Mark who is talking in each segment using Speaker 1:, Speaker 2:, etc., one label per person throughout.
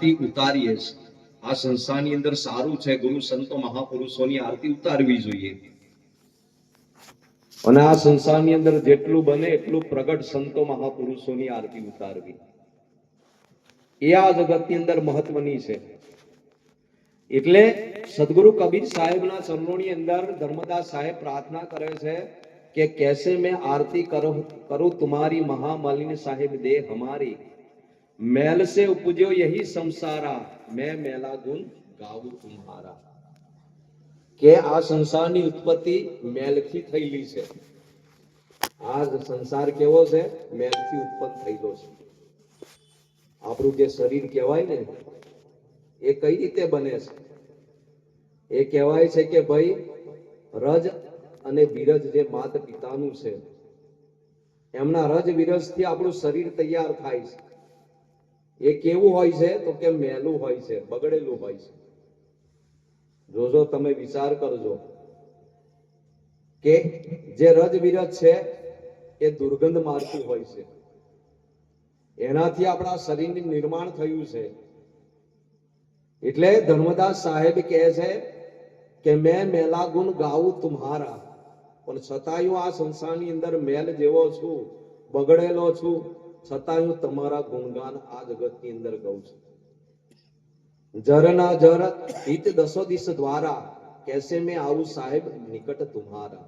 Speaker 1: આરતી ઉતારીએ છીએ. આ સંસ્થાની અંદર સારું છે, ગુરુ સંતો મહાપુરુષોની આરતી ઉતારવી જોઈએ. અને આ સંસારની અંદર જેટલું બને એટલું પ્રગટ સંતો મહાપુરુષોની આરતી ઉતારવી એ આ જગતની અંદર મહત્વની છે. એટલે સદગુરુ કબીર સાહેબના ચરણોની અંદર ધર્મદાસ સાહેબ પ્રાર્થના કરે છે કે कैसे मैं आरती करूं तुम्हारी महामलिन साहेब दे हमारी, मैल से उपजो यही संसारा, मैं मैला गुण गाऊं तुम्हारा. કે આ સંસારની ઉત્પત્તિ મેલથી થયેલી છે. આ સંસાર કેવો છે? મેલથી ઉત્પન્ન થયેલો છે. આપણું જે શરીર કહેવાય ને એ કઈ રીતે બને છે? એ કહેવાય છે કે ભાઈ રજ અને વિરજ જે માતા પિતાનું છે એમના રજ વિરજથી આપણું શરીર તૈયાર થાય છે. એ કેવું હોય છે? તો કે મેલું હોય છે, બગડેલું હોય છે. જોજો, તમે વિચાર કરજો કે જે રજ વિરજ છે એ દુર્ગંધ મારતું હોય છે. એનાથી આપણા શરીરનું નિર્માણ થયું છે. એટલે ધર્મદાસ સાહેબ કહે છે કે મેં મેલા ગુણ ગાઉં તુમ્હારા, પણ છતાંય આ સંસારની અંદર મેલ જેવો છું, બગડેલો છું, છતાંય હું તમારા ગુણગાન આ જગતની અંદર ગાઉં છું. જરના જર હિત દસો દિશ દ્વારા, कैसे मैं आऊं साहेब निकट तुम्हारा.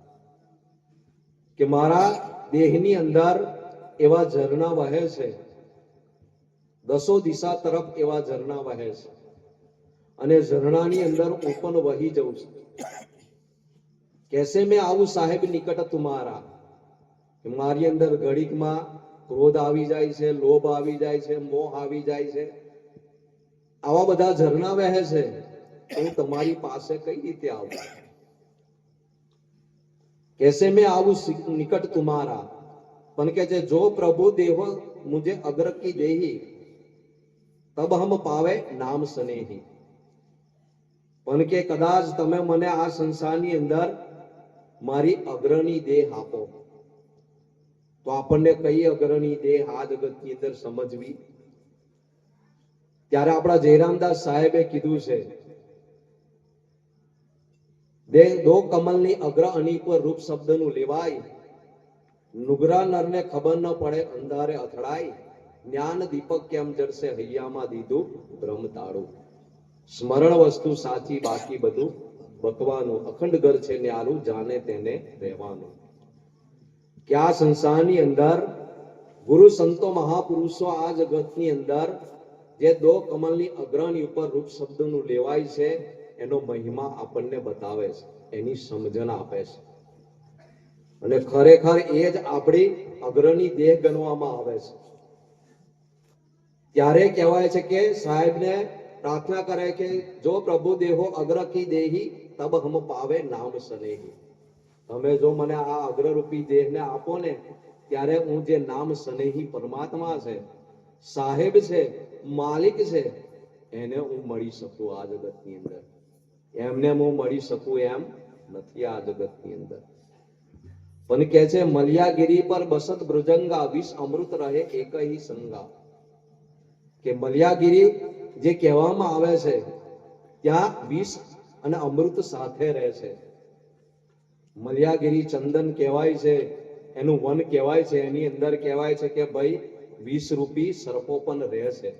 Speaker 1: કે મારા દેહની અંદર એવા ઝરણા વહે છે, દસો દિશા તરફ એવા ઝરણા વહે છે, અને ઝરણાની અંદર હું પણ વહી જઉં છું. कैसे मैं आऊं साहेब निकट तुम्हारा. મારી અંદર ઘડીકમાં ક્રોધ આવી જાય છે, લોભ આવી જાય છે, મોહ આવી જાય છે, આવા બધા ઝરણા વહે છે. હું તમારી પાસે કઈ રીતે આવું? कैसे मैं आऊं निकट तुम्हारा. પણ કે છે જો પ્રભુ દેહો મુझे अग्र की देही, तब हम पावे नाम स्नेही. પણ કે કદાચ તમે મને આ સંસારની અંદર મારી અગ્રની દેહ આપો તો આપણને કઈ અગ્રની દેહ આ જગતની અંદર સમજવી? ત્યારે આપણા જયરામદાસ સાહેબે કીધું છે, દો કમલની અગ્ર અણી પર રૂપ શબ્દનું લેવાય, નુગરા નરને ખબર ન પડે અંધારે અથડાય, જ્ઞાન દીપક કેમ જડશે હૈયામાં દીધું બ્રહ્મતાળું. સ્મરણ વસ્તુ સાચી, બાકી બધું બકવાનું, અખંડ ઘર છે ન્યારું, જાને તેને રહેવાનું. કે આ સંસારની અંદર ગુરુ સંતો મહાપુરુષો આ જગતની અંદર જે દો કમલની અગ્રણી ઉપર રૂપ શબ્દનું લેવાય છે એનો મહિમા આપણને બતાવે છે, એની સમજણ આપે છે. અને ખરેખર એ જ આપણી અગ્રણી દેહ ગણવામાં આવે છે. ત્યારે કહેવાય છે કે સાહેબને પ્રાર્થના કરે કે જો પ્રભુ દેહો અગ્ર કી દેહી, તબ હમ પાવે નામ સ્નેહી. તમે જો મને આ અગ્રરૂપી દેહને આપો ને ત્યારે હું જે નામ સ્નેહી પરમાત્મા છે, સાહેબ છે, માલિક છે, એને હું મળી શકું આ જગતની અંદર. એમને હું મળી શકું એમ નથી આ જગતની અંદર. પણ કે છે મલિયાગીરી પર બસત ભૃજંગા, વિષ અમૃત રહે એક હી સંગા. કે મલિયાગીરી જે કહેવામાં આવે છે ત્યાં વિષ અને અમૃત સાથે રહે છે. મલિયાગીરી ચંદન કહેવાય છે, એનું વન કહેવાય છે, એની અંદર કહેવાય છે કે ભાઈ 20 રૂપી સર્પો પણ રહે છે.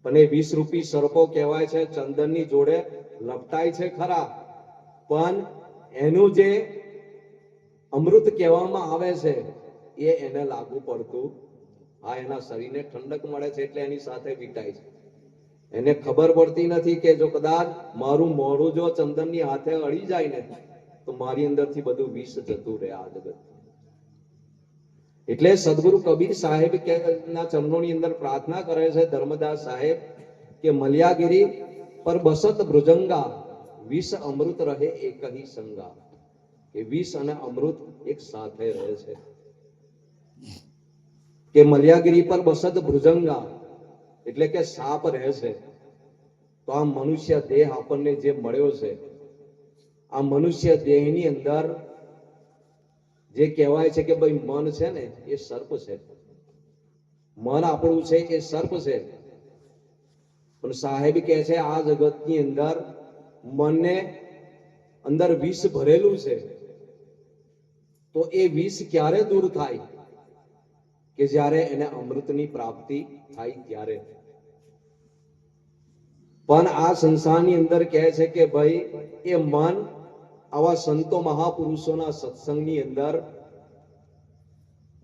Speaker 1: પણ એ 20 રૂપી સર્પો કહેવાય છે ચંદનની જોડે લપટાય છે ખરા, પણ એનું જે અમૃત કહેવામાં આવે છે એ એને લાગુ પડતું. હા, એના શરીરને ઠંડક મળે છે એટલે એની સાથે વીટાય છે. એને ખબર પડતી નથી કે જો કદાચ મારું મોઢું જો ચંદનની હાથે અડી જાય ને તો મારી અંદરથી બધું વિષ જતું રહે આ જગત. એટલે સદગુરુ કબીર સાહેબ ના ચરણોની અંદર પ્રાર્થના કરે છે ધર્મદાસ સાહેબ કે મલિયાગીરી પર બસત ભૃજંગા, વિષ અમૃત રહે એક હી સંગા. કે વિષ અને અમૃત એક સાથે રહે છે. કે મલિયાગીરી પર બસત ભૃજંગા એટલે કે સાપ રહે છે. તો આ મનુષ્ય દેહ આપણને જે મળ્યો છે, આ મનુષ્ય દેહની અંદર જે કહેવાય છે કે ભાઈ મન છે ને એ સર્પ છે. મન આપણું છે એ સર્પ છે. પણ સાહેબ કહે છે આ જગતની અંદર મનને અંદર વિષ ભરેલું છે, તો એ વિષ ક્યારે દૂર થાય? કે જ્યારે એને અમૃતની પ્રાપ્તિ થાય ત્યારે. પણ આ સંસારની અંદર કહે છે કે ભાઈ એ મન આવા સંતો મહાપુરુષોના સત્સંગની અંદર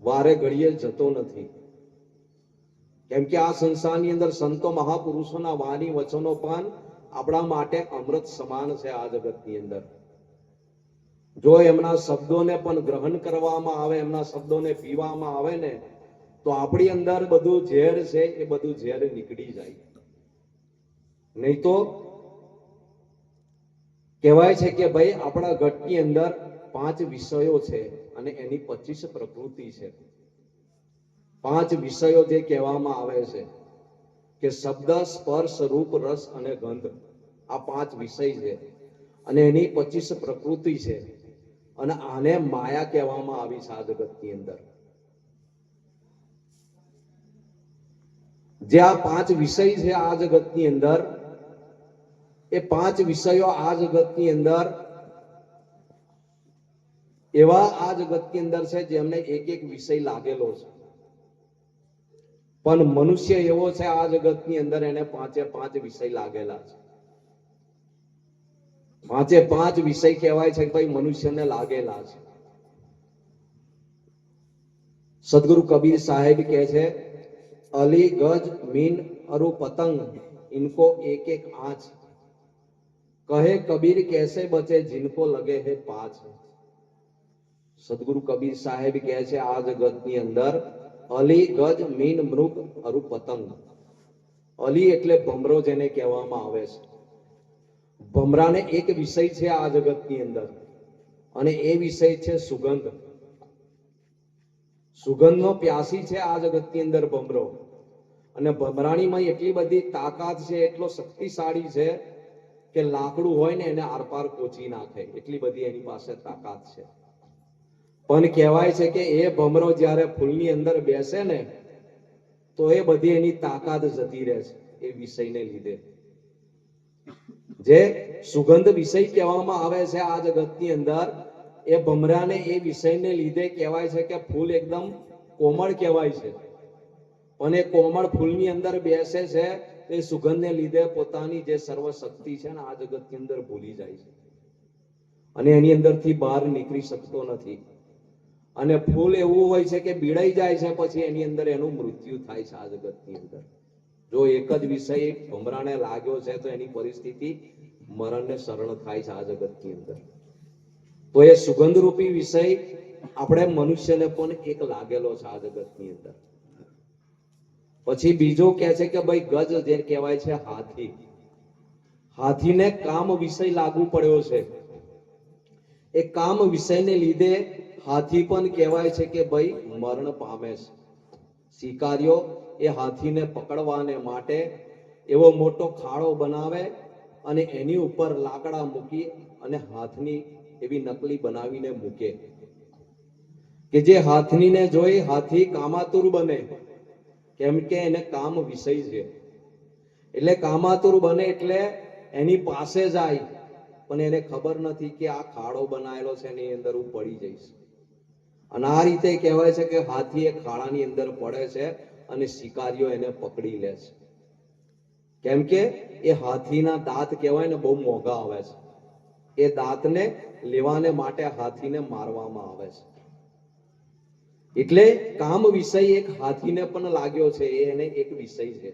Speaker 1: વારે ઘડીએ જતો નથી. કેમ કે આ સંસારની અંદર સંતો મહાપુરુષોના વાણી વચનો પણ આપણા માટે અમૃત સમાન છે. આ જગતની અંદર જો એમના શબ્દોને પણ ગ્રહણ કરવામાં આવે, એમના શબ્દોને પીવામાં આવે ને, તો આપણી અંદર બધું ઝેર છે એ બધું ઝેર નીકળી જાય. નહીં તો કહેવાય છે કે ભાઈ આપણા ઘટની અંદર 5 વિષયો છે અને એની 25 પ્રકૃતિ છે. 5 વિષયો જે કહેવામાં આવે છે કે શબ્દ, સ્પર્શ, રૂપ, રસ અને ગંધ, આ 5 વિષય છે અને એની 25 પ્રકૃતિ છે. અને આને માયા કહેવામાં આવી છે આ જગતની અંદર. જે આ 5 વિષય છે આ જગતની અંદર, એ 5 વિષયો આ જગતની અંદર એવા આ જગતની અંદર છે જેમને એક એક વિષય લાગેલો છે. પણ મનુષ્ય એવો છે આ જગતની અંદર એને 5 વિષય લાગેલા છે. 5 વિષય કહેવાય છે કે ભાઈ મનુષ્યને લાગેલા છે. સદગુરુ કબીર સાહેબ કહે છે, અલી ગજ મીન અરુ પતંગ ઇनको एक एक आंच, कहे कबीर कैसे बचे जिनको लगे है पांच. સદગુરુ કબીર સાહેબ કહે છે આ જગતની અંદર અલી ગજ મીન મૃગ અરુ પતંગ. અલી એટલે ભમરો જેને કહેવામાં આવે છે. ભમરાને એક વિષય છે આ જગતની અંદર અને એ વિષય છે સુગંધ. સુગંધનો પ્યાસી છે આ જગતની અંદર ભમરો. અને ભમરાણીમાં એટલી બધી તાકાત છે, એટલો શક્તિશાળી છે કે લાકડું હોય ને એને આરપાર કોચી નાખે, એટલી બધી એની પાસે તાકાત છે. પણ કહેવાય છે કે એ ભમરો જ્યારે ફૂલની અંદર બેસે ને તો એ બધી એની તાકાત જતી રહે છે એ વિષયને લીધે. જે સુગંધ વિષય કહેવામાં આવે છે આ જગતની અંદર, એ ભમરાને એ વિષયને લીધે કહેવાય છે કે ફૂલ એકદમ કોમળ કહેવાય છે. પણ એ કોમળ ફૂલની અંદર બેસે છે એ સુગંધને લીધે પોતાની જે સર્વશક્તિ છે ને આ જગતની અંદર ભૂલી જાય છે અને એની અંદરથી બહાર નીકળી શકતો નથી. અને ફૂલ એવું હોય છે કે બીડાઈ જાય છે, પછી એની અંદર એનું મૃત્યુ થાય છે આ જગતની અંદર. જો એક જ વિષય ભમરાને લાગ્યો છે તો એની પરિસ્થિતિ મરણને શરણ થાય છે આ જગતની અંદર. તો એ સુગંધ રૂપી વિષય આપણે મનુષ્યને પણ એક લાગેલો છે આ જગતની અંદર. પછી બીજો કહે છે કે ભાઈ ગજ જે કહેવાય છે હાથી. હાથીને કામ વિષય લાગુ પડ્યો છે. એ કામ વિષયને લીધે હાથી પણ કહેવાય છે કે ભાઈ મરણ પામે છે. શિકારીઓ એ હાથીને પકડવાને માટે એવો મોટો ખાડો બનાવે અને એની ઉપર લાકડા મૂકી અને હાથની એવી નકલી બનાવીને મૂકે કે જે હાથનીને જોઈ હાથી કામાતુર બને. કેમ કે એને કામ વિષય છે. એટલે કામાતુર બને એટલે એની પાસે જાય, પણ એને ખબર નથી કે આ ખાડો બનાવેલો છે એની અંદર હું પડી જઈશ. અને આ રીતે કહેવાય છે કે હાથી એ ખાડાની અંદર પડે છે અને શિકારીઓ એને પકડી લે છે. કેમ કે એ હાથીના દાંત કહેવાય ને બહુ મોંઘા આવે છે. એ દાંતને લેવાને માટે હાથીને મારવામાં આવે છે. એટલે કામ વિષય એક હાથીને પણ લાગ્યો છે, એને એક વિષય છે.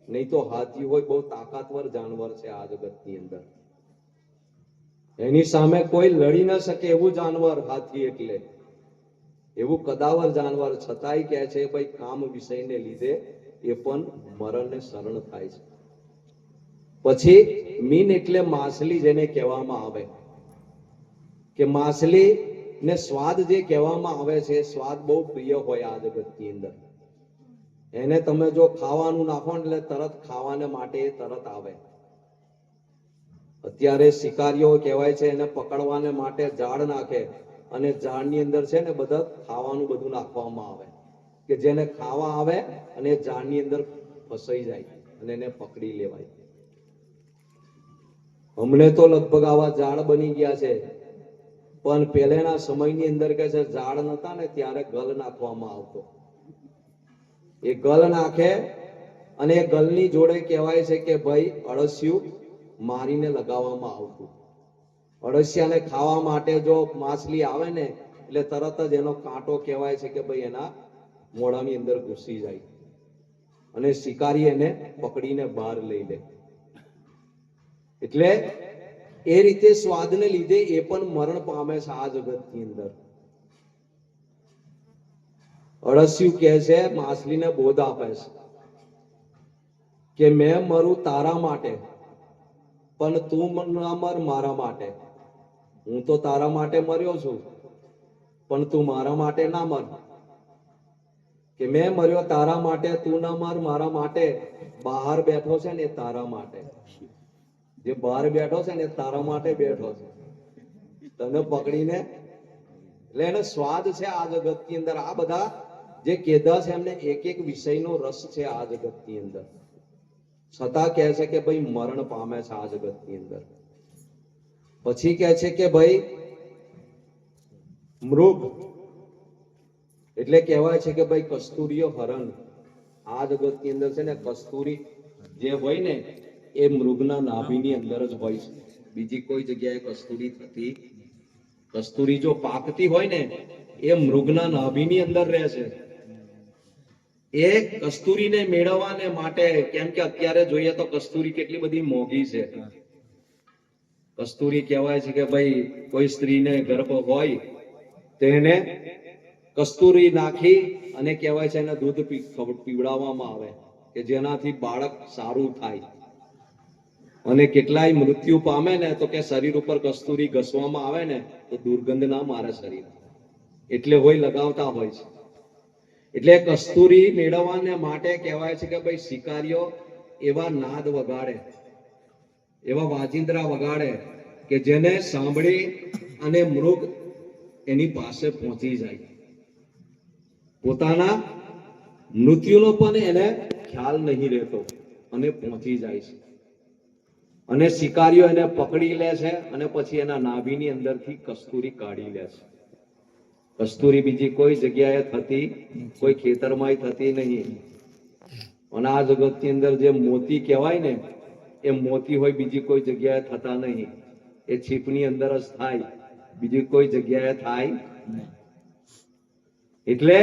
Speaker 1: નહીં તો હાથી હોય બહુ તાકાતવર જાનવર છે આ જગતની અંદર. એની સામે કોઈ લડી ન શકે એવું જાનવર હાથી. એટલે એવું કદાવર જાનવર, છતાંય કહે છે ભાઈ કામ વિષયને લીધે એ પણ મરણને શરણ થાય છે. પછી મીન એટલે માછલી જેને કહેવામાં આવે કે માછલી ને સ્વાદ જે કહેવામાં આવે છે, સ્વાદ બહુ પ્રિય હોય આ જગતની અંદર. એને તમે જો ખાવાનું નાખો એટલે તરત ખાવાને માટે એ તરત આવે. અત્યારે શિકારીઓ કહેવાય છે એને પકડવાને માટે ઝાડ નાખે અને ઝાડની અંદર છે ને બધા ખાવાનું બધું નાખવામાં આવે કે જેને ખાવા આવે અને ઝાડની અંદર ફસાઈ જાય. અને એને પકડી લેવાય. હમણે તો લગભગ આવા ઝાડ બની ગયા છે, પણ પહેલાના સમયની અંદર કે છે ઝાડ નતા ને ત્યારે ગલ નાખવામાં આવતો. એ ગલ નાખે અને એ ગલની જોડે કહેવાય છે કે ભાઈ અળસિયું મારીને લગાવવામાં આવતું. અળસિયાને ખાવા માટે જો માછલી આવે ને એટલે તરત જ એનો કાંટો કહેવાય છે કે ભાઈ એના મોઢાની અંદર ઘૂસી જાય અને શિકારી એને પકડીને બહાર લઈ લે. એટલે એ રીતે સ્વાદને લીધે એ પણ મરણ પામે છે આ જગતની અંદર. અળસિયું કહે છે, માછલીને બોધ આપે છે કે મેં મરું તારા માટે, પણ તું ના મર મારા માટે. હું તો તારા માટે મર્યો છું, પણ તું મારા માટે ના મર. કે મેં મર્યો તારા માટે, તું ના મર મારા માટે. બહાર બેઠો છે ને તારા માટે, જે બહાર બેઠો છે ને તારા માટે બેઠો છે, તને પકડીને. એટલે એનો સ્વાદ છે આ જગતની અંદર. આ બધા જે કેદા છે એમને એક એક વિષયનો રસ છે આ જગતની અંદર, છતાં કહે છે કે ભાઈ મરણ પામે છે આ જગતની અંદર. પછી કહે છે કે ભાઈ મૃગ એટલે કહેવાય છે કે ભાઈ કસ્તુરીય હરણ. આ જગતની અંદર છે ને કસ્તુરી જે હોય ને એ મૃગના નાભીની અંદર જ હોય છે, બીજી કોઈ જગ્યાએ કસ્તુરી થતી. કસ્તુરી જો પાકતી હોય ને એ મૃગના નાભીની અંદર રહે છે. એ કસ્તુરીને મેળવવાને માટે, કેમ કે અત્યારે જોઈએ તો કસ્તુરી કેટલી બધી મોંઘી છે. કસ્તુરી કહેવાય છે કે ભાઈ કોઈ સ્ત્રીને ગર્ભ હોય તો એને કસ્તુરી નાખી અને કહેવાય છે એને દૂધ પીવડાવવામાં આવે કે જેનાથી બાળક સારું થાય. અને કેટલાય મૃત્યુ પામે ને તો કે શરીર ઉપર કસ્તુરી ઘસવામાં આવે ને તો દુર્ગંધ ના મારે શરીર, એટલે હોય લગાવતા હોય છે. એટલે કસ્તુરી મેળવવાને માટે કહેવાય છે કે ભાઈ શિકારીઓ એવા નાદ વગાડે, એવા વાજિંદ્રા વગાડે કે જેને સાંભળી અને મૃગ એની પાસે પહોંચી જાય. પોતાના મૃત્યુનો પણ એને ખ્યાલ નહીં રહેતો અને પહોંચી જાય છે. અને શિકારીઓ એને પકડી લે છે અને પછી એના નાભીની અંદરથી કસ્તુરી કાઢી લે છે. કસ્તુરી બીજી કોઈ જગ્યાએ થતી, કોઈ ખેતરમાં થતી નહીં. અને આ જગતની અંદર જે મોતી કહેવાય ને એ મોતી હોય બીજી કોઈ જગ્યાએ થતા નહીં. એ છીપની અંદર જ થાય, બીજી કોઈ જગ્યાએ થાય નહીં. એટલે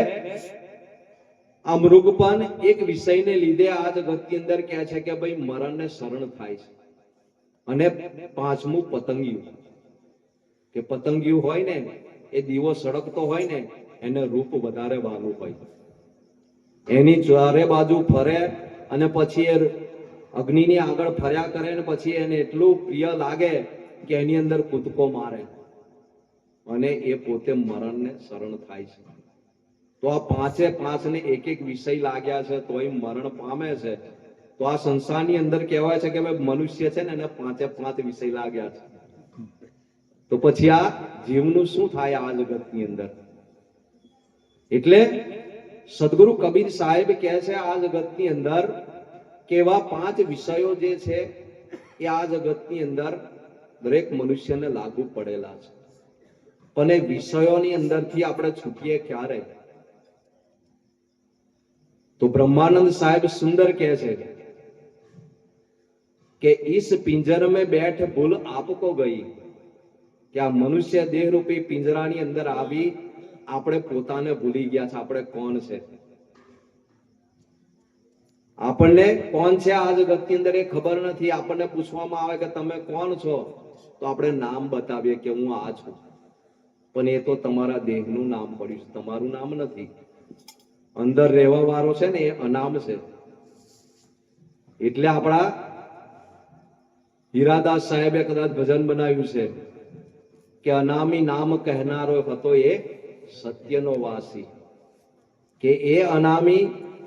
Speaker 1: આ મૃગ પણ એક વિષયને લીધે આ જગતની અંદર કહે છે કે ભાઈ મરણને શરણ થાય છે. અને પાંચમું પતંગિયું, કે પતંગિયું હોય ને એ દીવો સળગતો હોય ને એને રૂપ વધારે વાલું હોય. એની ચારે બાજુ ફરે અને પછી એ અગ્નિની આગળ ફર્યા કરે ને પછી એને એટલું પ્રિય લાગે કે એની અંદર કૂદકો મારે અને એ પોતે મરણને શરણ થાય છે. તો આ પાંચે પાંચને એક એક વિષય લાગ્યા છે તો એ મરણ પામે છે. તો આ સંસારની અંદર કહેવાય છે કે ભાઈ મનુષ્ય છે ને એને પાંચે પાંચ વિષય લાગ્યા છે. તો પછી આ જીવનું શું થાય આ જગતની અંદર? એટલે સદગુરુ કબીર સાહેબ કહે છે આ જગતની અંદર કેવા પાંચ વિષયો જે છે એ આ જગતની અંદર દરેક મનુષ્યને લાગુ પડેલા છે. પણ એ વિષયોની અંદરથી આપણે છૂટીએ ક્યારે? તો બ્રહ્માનંદ સાહેબ સુંદર કહે છે કે इस पिंजर में बैठ भूल आपको गई, કે આ મનુષ્ય દેહ રૂપી પિંજરાની અંદર આવી આપણે પોતાને ભૂલી ગયા છે. આપણે કોણ છે? આપણને કોણ છે આ જગતની અંદર એ ખબર નથી. આપણને પૂછવામાં આવે કે તમે કોણ છો તો આપણે નામ બતાવીએ કે હું આ છું, પણ એ તો તમારા દેહનું નામ પડ્યું છે, તમારું નામ નથી. અંદર રહેવા વાળો છે ને એ અનામ છે. એટલે આપણા હીરાદાસ સાહેબે કદાચ ભજન બનાવ્યું છે કે અનામી નામ કહેનારો હતો એ સત્યનો વાસી. કે એ અનામી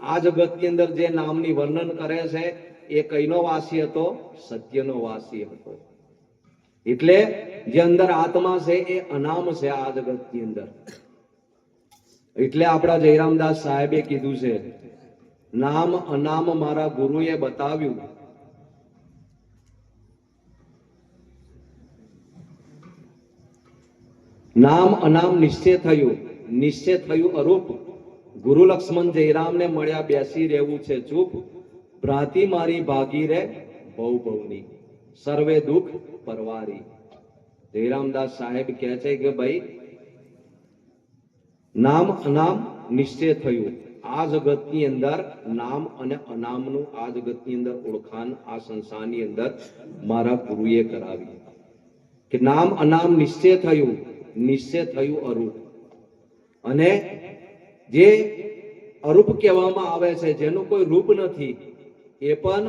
Speaker 1: આ જગતની અંદર જે નામની વર્ણન કરે છે એ કઈનો વાસી હતો? સત્યનો વાસી હતો. એટલે જે અંદર આત્મા છે એ અનામ છે આ જગતની અંદર. એટલે આપણા જયરામદાસ સાહેબે કીધું છે, નામ અનામ મારા ગુરુએ બતાવ્યું. નામ અનામ નિશ્ચય થયું, નિશ્ચય થયું અરૂપ. ગુરુ લક્ષ્મણ જયરામને મળ્યા, બેસી રહેવું છે ચૂપ. ભ્રાંતિ મારી ભાગી રે ભવ ભવની, સર્વે દુઃખ પરવારી. જયરામદાસ સાહેબ કહે છે કે ભાઈ નામ અનામ નિશ્ચય થયું. આ જગતની અંદર નામ અને અનામનું આ જગતની અંદર ઓળખાણ આ સંસારની અંદર મારા ગુરુએ કરાવી કે નામ અનામ નિશ્ચય થયું, નિશ્ચય થયું અરૂપ. અને જે અરૂપ કહેવામાં આવે છે, જેનું કોઈ રૂપ નથી, એ પણ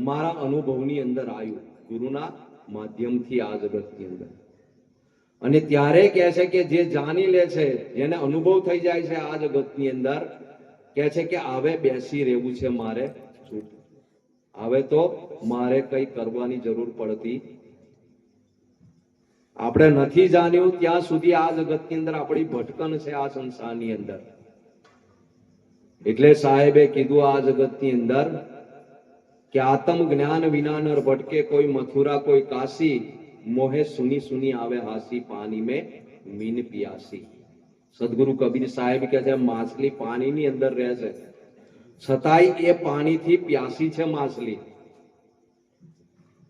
Speaker 1: મારા અનુભવની અંદર આવ્યું ગુરુના માધ્યમથી આ જગતની અંદર. અને ત્યારે કહે છે કે જે જાણી લે છે, જેને અનુભવ થઈ જાય છે આ જગતની અંદર, કહે છે કે હવે બેસી રહેવું છે મારે ચૂપ. હવે તો મારે કઈ કરવાની જરૂર પડતી. આપણે નથી જાણ્યું ત્યાં સુધી આ જગતની અંદર આપણી ભટકન છે આ સંસારની અંદર. એટલે સાહેબે કીધું આ જગતની અંદર કે આત્મ જ્ઞાન વિના નર ભટકે, કોઈ મથુરા કોઈ કાશી, મોહે સુની સુની આવે હાસી, પાણી में મીન પિયાસી. સદગુરુ કબીર સાહેબ કહે છે માછલી પાણીની અંદર રહે છે, છતાંય એ પાણીથી પ્યાસી છે માછલી.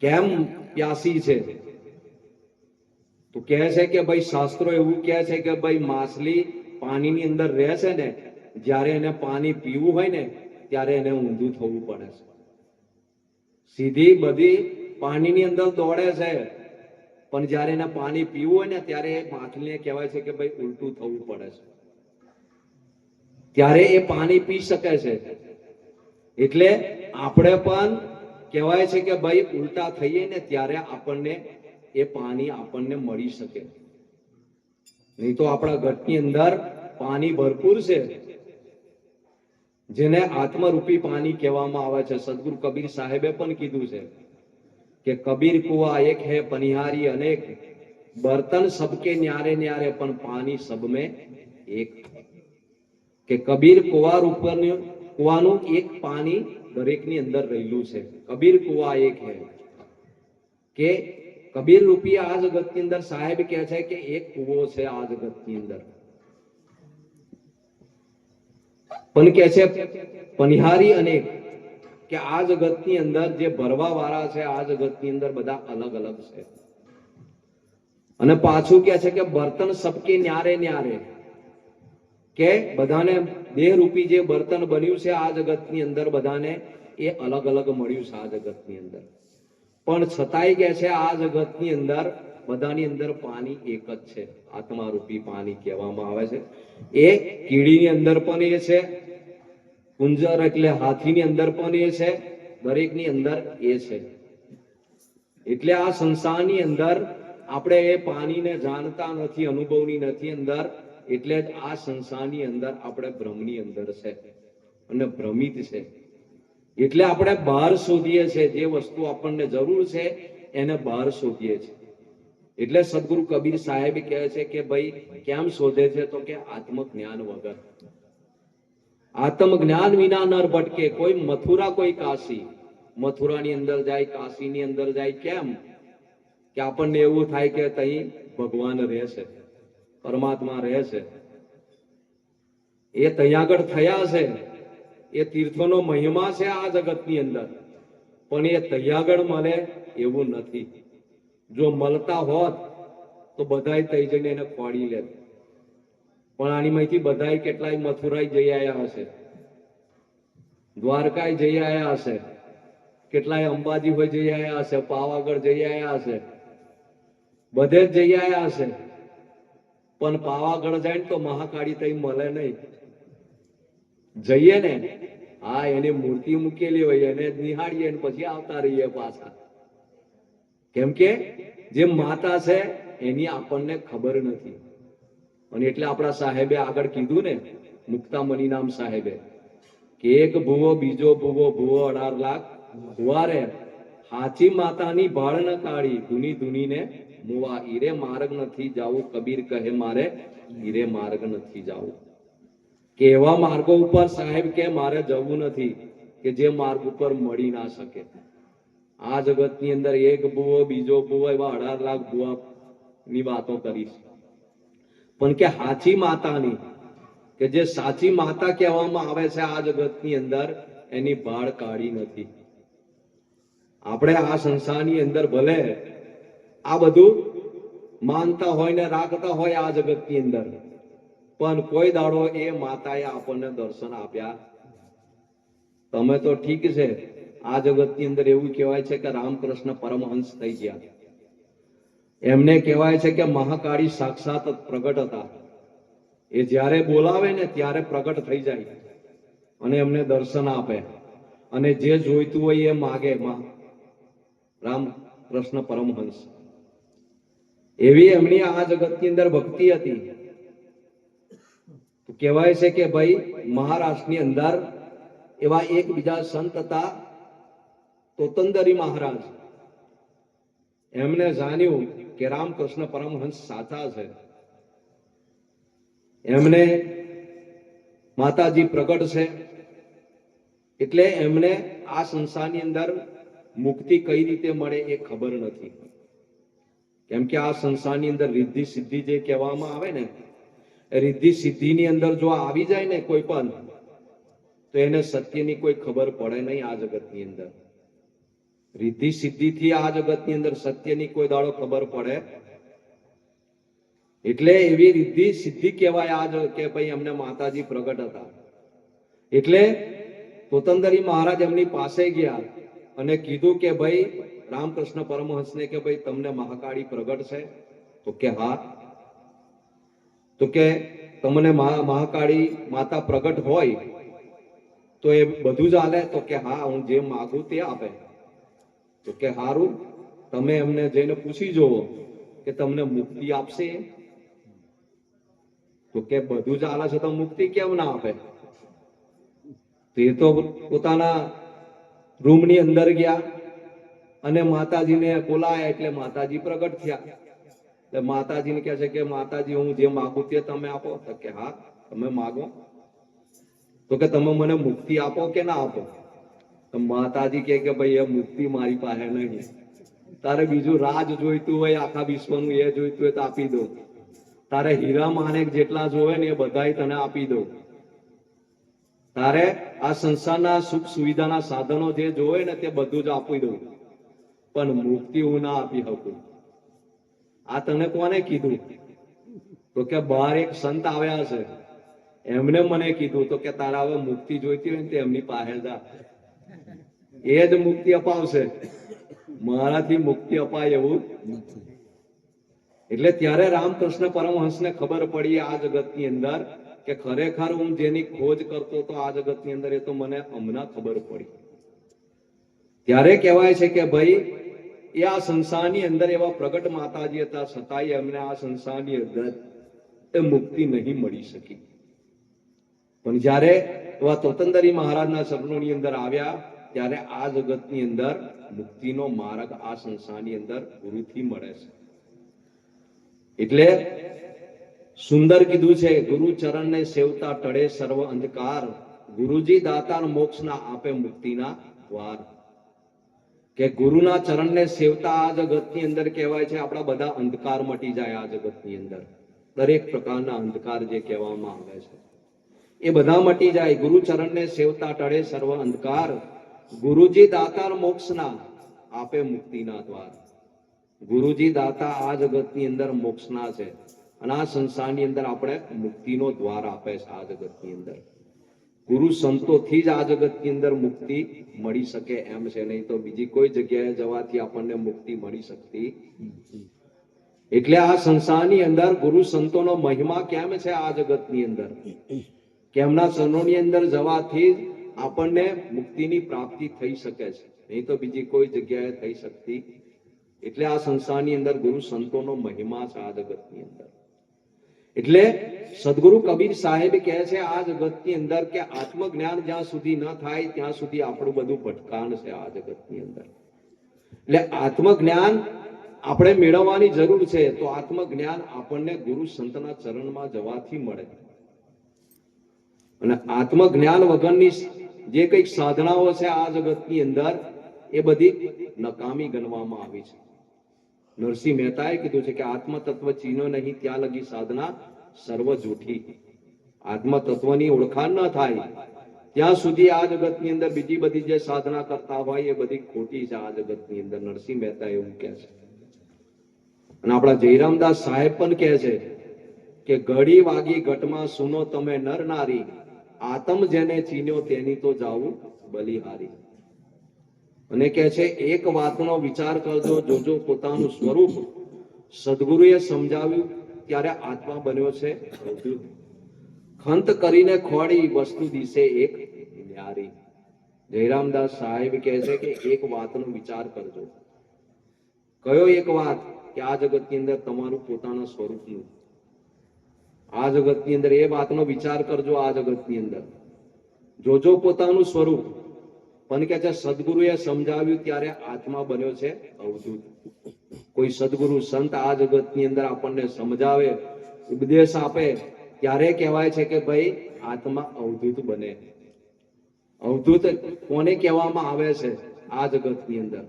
Speaker 1: કેમ પ્યાસી છે? તો કહે છે કે ભાઈ શાસ્ત્રો એવું કહે છે કે ભાઈ માછલી પાણીની અંદર રહે છે ને, જ્યારે એને પાણી પીવું હોય ને ત્યારે એને ઊંધું થવું પડે છે. સીધી બધી પાણીની અંદર દોડે છે, પણ જ્યારે એને પાણી પીવું હોય ને ત્યારે માછલીને કહેવાય છે કે ભાઈ ઉલટું થવું પડે છે, ત્યારે એ પાણી પી શકે છે. એટલે આપણે પણ કહેવાય છે કે ભાઈ ઉલટા થઈએ ને ત્યારે આપણને એ પાણી આપણને મળી શકે. નહીં તો આપણા ઘટની અંદર પાણી ભરપૂર છે, જેને આત્મરૂપી પાણી કહેવામાં આવે છે. સદગુરુ કબીર સાહેબે પણ કીધું છે કે કબીર કુવા એક હે પનિહારી અનેક, બર્તન સબકે ન્યારે ન્યારે પણ પાણી સબ में એક. કે કબીર કુવા ઉપરનું કુવાનું એક પાણી દરેકની અંદર રહેલું છે. કબીર કુવા એક હે, કે કબીર રૂપી આ જગતની અંદર સાહેબ કહે છે કે એક કુવો છે આ જગતની અંદર. પણ કહે છે પનિહારી અનેક, કે આ જગતની અંદર જે ભરવા વાળા છે આ જગતની અંદર બધા અલગ અલગ છે. અને પાછું કહે છે કે બર્તન સબકે ન્યારે ન્યારે, કે બધાને દેહ રૂપી જે બર્તન બન્યું છે આ જગતની અંદર બધાને એ અલગ અલગ મળ્યું છે આ જગતની અંદર. પણ છતાંય કહે છે આ જગતની અંદર બધાની અંદર પાણી એક જ છે, આત્મારૂપી પાણી કહેવામાં આવે છે. એ કીડીની અંદર પણ એ છે, કુંજર એટલે હાથીની અંદર પણ એ છે, દરેકની અંદર એ છે. એટલે આ સંસારની અંદર આપણે એ પાણીને જાણતા નથી, અનુભવની નથી અંદર, એટલે જ આ સંસારની અંદર આપણે ભ્રમની અંદર છે અને ભ્રમિત છે. એટલે આપણે બહાર શોધીએ છીએ, જે વસ્તુ આપણને જરૂર છે એને બહાર શોધીએ છીએ. એટલે સદગુરુ કબીર સાહેબ કહે છે કે ભાઈ કેમ શોધે છે? તો કે આત્મજ્ઞાન વગર. આત્મ જ્ઞાન વિના નર ભટકે, કોઈ મથુરા કોઈ કાશી. મથુરાની અંદર જાય, કાશીની અંદર જાય, કેમ? કે આપણને એવું થાય કે તહીં ભગવાન રહે છે, પરમાત્મા રહે છે, એ ત્યાં આગળ થયા છે, એ તીર્થોનો મહિમા છે આ જગતની અંદર. પણ એ ત્યાં આગળ મળે એવું નથી. જો મળતા હોત તો બધાય તઈ જઈને એને ખોડી લે. પણ આનીમાંથી બધાય કેટલાય મથુરાઈ જઈ આવ્યા હશે, દ્વારકાય જઈ આવ્યા હશે, કેટલાય અંબાજી હોય જઈ આવ્યા હશે, પાવાગઢ જઈ આવ્યા હશે, બધે જ જઈ આવ્યા હશે. પણ પાવાગઢ જાય ને તો મહાકાળી તઈ મળે નહીં. જઈએ ને, હા એની મૂર્તિ મૂકેલી હોય એને નિહાળીએ ને પછી આવતા રહીએ પાછા. કેમ કે જે માતા છે એની આપણને ખબર નથી. અને એટલે આપણા સાહેબે આગળ કીધું ને, મુક્તામણી નામ સાહેબે, કે એક ભૂવો બીજો ભૂવો, ભૂવો 18 લાખ ભુવારે, હાચી માતાની ભાળ ન કાઢી, ધૂની ધૂનીને મુવા, ઈરે માર્ગ નથી જાવું. કબીર કહે મારે ઈરે માર્ગ નથી જાવું. કે એવા માર્ગો ઉપર સાહેબ કે મારે જવું નથી. કે જે માર્ગ ઉપર મળી ના શકે. આ જગતની અંદર એક ભૂવો બીજો ભૂવો એવા 18 લાખ ભૂવા ની વાતો કરીશ, પણ કે સાચી માતાની, કે જે સાચી માતા કહેવામાં આવે છે આ જગતની અંદર, એની ભાળ કાઢી નથી. આપણે આ સંસારની અંદર ભલે આ બધું માનતા હોય ને રાખતા હોય આ જગતની અંદર, પણ કોઈ દાડો એ માતાએ આપણને દર્શન આપ્યા. તમે તો ઠીક છે, આ જગતની અંદર એવું કહેવાય છે કે રામકૃષ્ણ પરમહંસ થઈ ગયા. એમને કહેવાય છે કે મહાકાળી સાક્ષાત પ્રગટ હતા. એ જ્યારે બોલાવે ને ત્યારે પ્રગટ થઈ જાય અને એમને દર્શન આપે અને જે જોઈતું હોય એ માગે. રામકૃષ્ણ પરમહંસ એવી એમની આ જગતની અંદર ભક્તિ હતી. કહેવાય છે કે ભાઈ મહારાષ્ટ્રની અંદર એવા એક બીજા સંત હતા, તોતંદરી મહારાજ. એમને જાણ્યું કે રામકૃષ્ણ પરમહંસ સાચા છે. એમને માતાજી પ્રગટ છે, એટલે એમને આ સંસારની અંદર મુક્તિ કઈ રીતે મળે એ ખબર નથી. કેમ કે આ સંસારની અંદર રિદ્ધિ સિદ્ધિ જે કહેવામાં આવે ને, રિદ્ધિ સિદ્ધિની અંદર જો આવી જાય ને કોઈ પણ, તો એને સત્યની કોઈ ખબર પડે નહીં. આ જગતની અંદર રિદ્ધિ સિદ્ધિથી આ જગતની અંદર સત્યની કોઈ દાડો ખબર પડે. એટલે એવી રિદ્ધિ સિદ્ધિ કહેવાય આજ કે ભાઈ અમને માતાજી પ્રગટ હતા. એટલે તોતંદરી મહારાજ એમની પાસે ગયા અને કીધું કે ભાઈ રામકૃષ્ણ પરમહંસને કે ભાઈ તમને મહાકાળી પ્રગટ છે? તો કે હા. તો કે તમને મહાકાળી માતા પ્રગટ હોય તો એ બધું જ હાલે? તો કે હા, હું જે માગું તે આપે. તો કે હારું, તમે એમને જઈને પૂછી જોવો કે તમને મુક્તિ આપશે. તો કે બધું જ હાલે છે તો મુક્તિ કેમ ના આપે? તો એ તો પોતાના રૂમની અંદર ગયા અને માતાજીને બોલાયા, એટલે માતાજી પ્રગટ થયા. એટલે માતાજીને કહે છે કે માતાજી, હું જે માગું તે તમે આપો? તો કે હા, તમે માગો. તો કે તમે મને મુક્તિ આપો કે ના આપો? તો માતાજી કે ભાઈ એ મુક્તિ મારી પાસે નહીં. તારે બીજું રાજ જોઈતું હોય આખા વિશ્વનું, એ જોઈતું હોય તો આપી દો. તારે હીરા માણેક જેટલા જોવે ને એ બધાય તને આપી દો. તારે આ સંસારના સુખ સુવિધાના સાધનો જે જોવે ને તે બધું જ આપી દઉં, પણ મુક્તિ હું ના આપી શકું. આ તને કોને કીધું? તો કે બહાર એક સંત આવ્યા છે, એમને મને કીધું. તો કે તારા હવે મુક્તિ જોઈતી હોય ને તે એમની પાસે જા, એ જ મુક્તિ અપાવશે, મારાથી મુક્તિ અપાય એવું નથી. એટલે ત્યારે રામકૃષ્ણ પરમહંસને ખબર પડી આ જગતની અંદર કે ખરેખર હું જેની ખોજ કરતો હતો આ જગતની અંદર, એ તો મને હમણાં ખબર પડી. ત્યારે કહેવાય છે કે ભાઈ એ આ સંસારની અંદર એવા પ્રગટ માતાજી હતા, છતાંય એમને આ સંસારની અંદર એ મુક્તિ નહીં મળી શકી. પણ જ્યારે એવા તોતંદરી મહારાજના ચરણોની અંદર આવ્યા, ત્યારે આ જગતની અંદર મુક્તિનો માર્ગ આ સંસારની અંદર ગુરુથી મળે છે. એટલે સુંદર કીધું છે, ગુરુ ચરણને સેવતા ટળે સર્વ અંધકાર, ગુરુજી દાતાર મોક્ષના આપે મુક્તિના દ્વાર. કે ગુરુના ચરણને સેવતા આ જગતની અંદર કહેવાય છે આપણા બધા અંધકાર મટી જાય. આ જગતની અંદર દરેક પ્રકારના અંધકાર જે કહેવામાં આવે છે એ બધા મટી જાય. ગુરુ ચરણને સેવતા ટળે સર્વ અંધકાર, ગુરુજી દાતાર મોક્ષના આપે મુક્તિના દ્વાર. ગુરુજી દાતા આ જગતની અંદર મોક્ષના છે અને આ સંસારની અંદર આપણે મુક્તિનો દ્વાર આપે છે. આ જગતની અંદર ગુરુ સંતોથી જ આ જગતની અંદર મુક્તિ મળી શકે એમ છે, નહીં તો બીજી કોઈ જગ્યાએ જવાથી આપણને મુક્તિ મળી શકતી નથી. એટલે આ સંસારની અંદર ગુરુ સંતોનો મહિમા કેમ છે આ જગતની અંદર, કે એમના ચરણોની અંદર જવાથી જ આપણને મુક્તિની પ્રાપ્તિ થઈ શકે છે, નહીં તો બીજી કોઈ જગ્યાએ થઈ શકતી. એટલે આ સંસારની અંદર ગુરુ સંતોનો મહિમા છે આ જગતની અંદર. એટલે સદગુરુ કબીર સાહેબ કહે છે આ જગતની અંદર કે આત્મજ્ઞાન જ્યાં સુધી ન થાય ત્યાં સુધી આપણું બધું ભટકાણ છે આ જગતની અંદર. એટલે આત્મજ્ઞાન આપણે મેળવવાની જરૂર છે, તો આત્મજ્ઞાન આપણને ગુરુ સંતના ચરણમાં જવાથી મળે. અને આત્મજ્ઞાન વગરની જે કંઈક સાધનાઓ છે આ જગતની અંદર એ બધી નકામી ગણવામાં આવી છે. નરસિંહ મહેતાએ કીધું છે કે આત્મ તત્વ ચીનો નહીં ત્યાં લગી સાધના સર્વ જૂઠી. આત્મ તત્વની ઓળખાણ ન થાય ત્યાં સુધી આ જગતની અંદર બીજી બધી જે સાધના કરતા હોય એ બધી ખોટી છે આ જગતની અંદર. નરસિંહ મહેતા એવું કહે છે. અને આપણા જયરામદાસ સાહેબ પણ કહે છે કે ઘડી વાગી ઘટમાં સુનો તમે નર નારી, આતમ જેને ચીન્યો તેની તો જાવું બલિહારી. અને કહે છે એક વાતનો વિચાર કરજો, જોજો પોતાનું સ્વરૂપ. સદગુરુએ સમજાવ્યું ત્યારે આત્મા બન્યો છે અવધૂત. ખંત કરીને ખોડી વસ્તુ દિશે એક ન્યારી. જયરામદાસ સાહેબ કહે છે કે એક વાતનો વિચાર કરજો. કયો એક વાત? કે આ જગતની અંદર તમારું પોતાના સ્વરૂપનું, આ જગતની અંદર એ વાતનો વિચાર કરજો. આ જગતની અંદર જોજો પોતાનું સ્વરૂપ. પણ કે છે સદગુરુએ સમજાવ્યું ત્યારે આત્મા બન્યો છે અવધૂત. કોઈ સદગુરુ સંત આ જગતની અંદર આપણને સમજાવે, ઉપદેશ આપે ત્યારે કહેવાય છે કે ભાઈ આત્મા અવધૂત બને. અવધૂત કોને કહેવામાં આવે છે આ જગતની અંદર?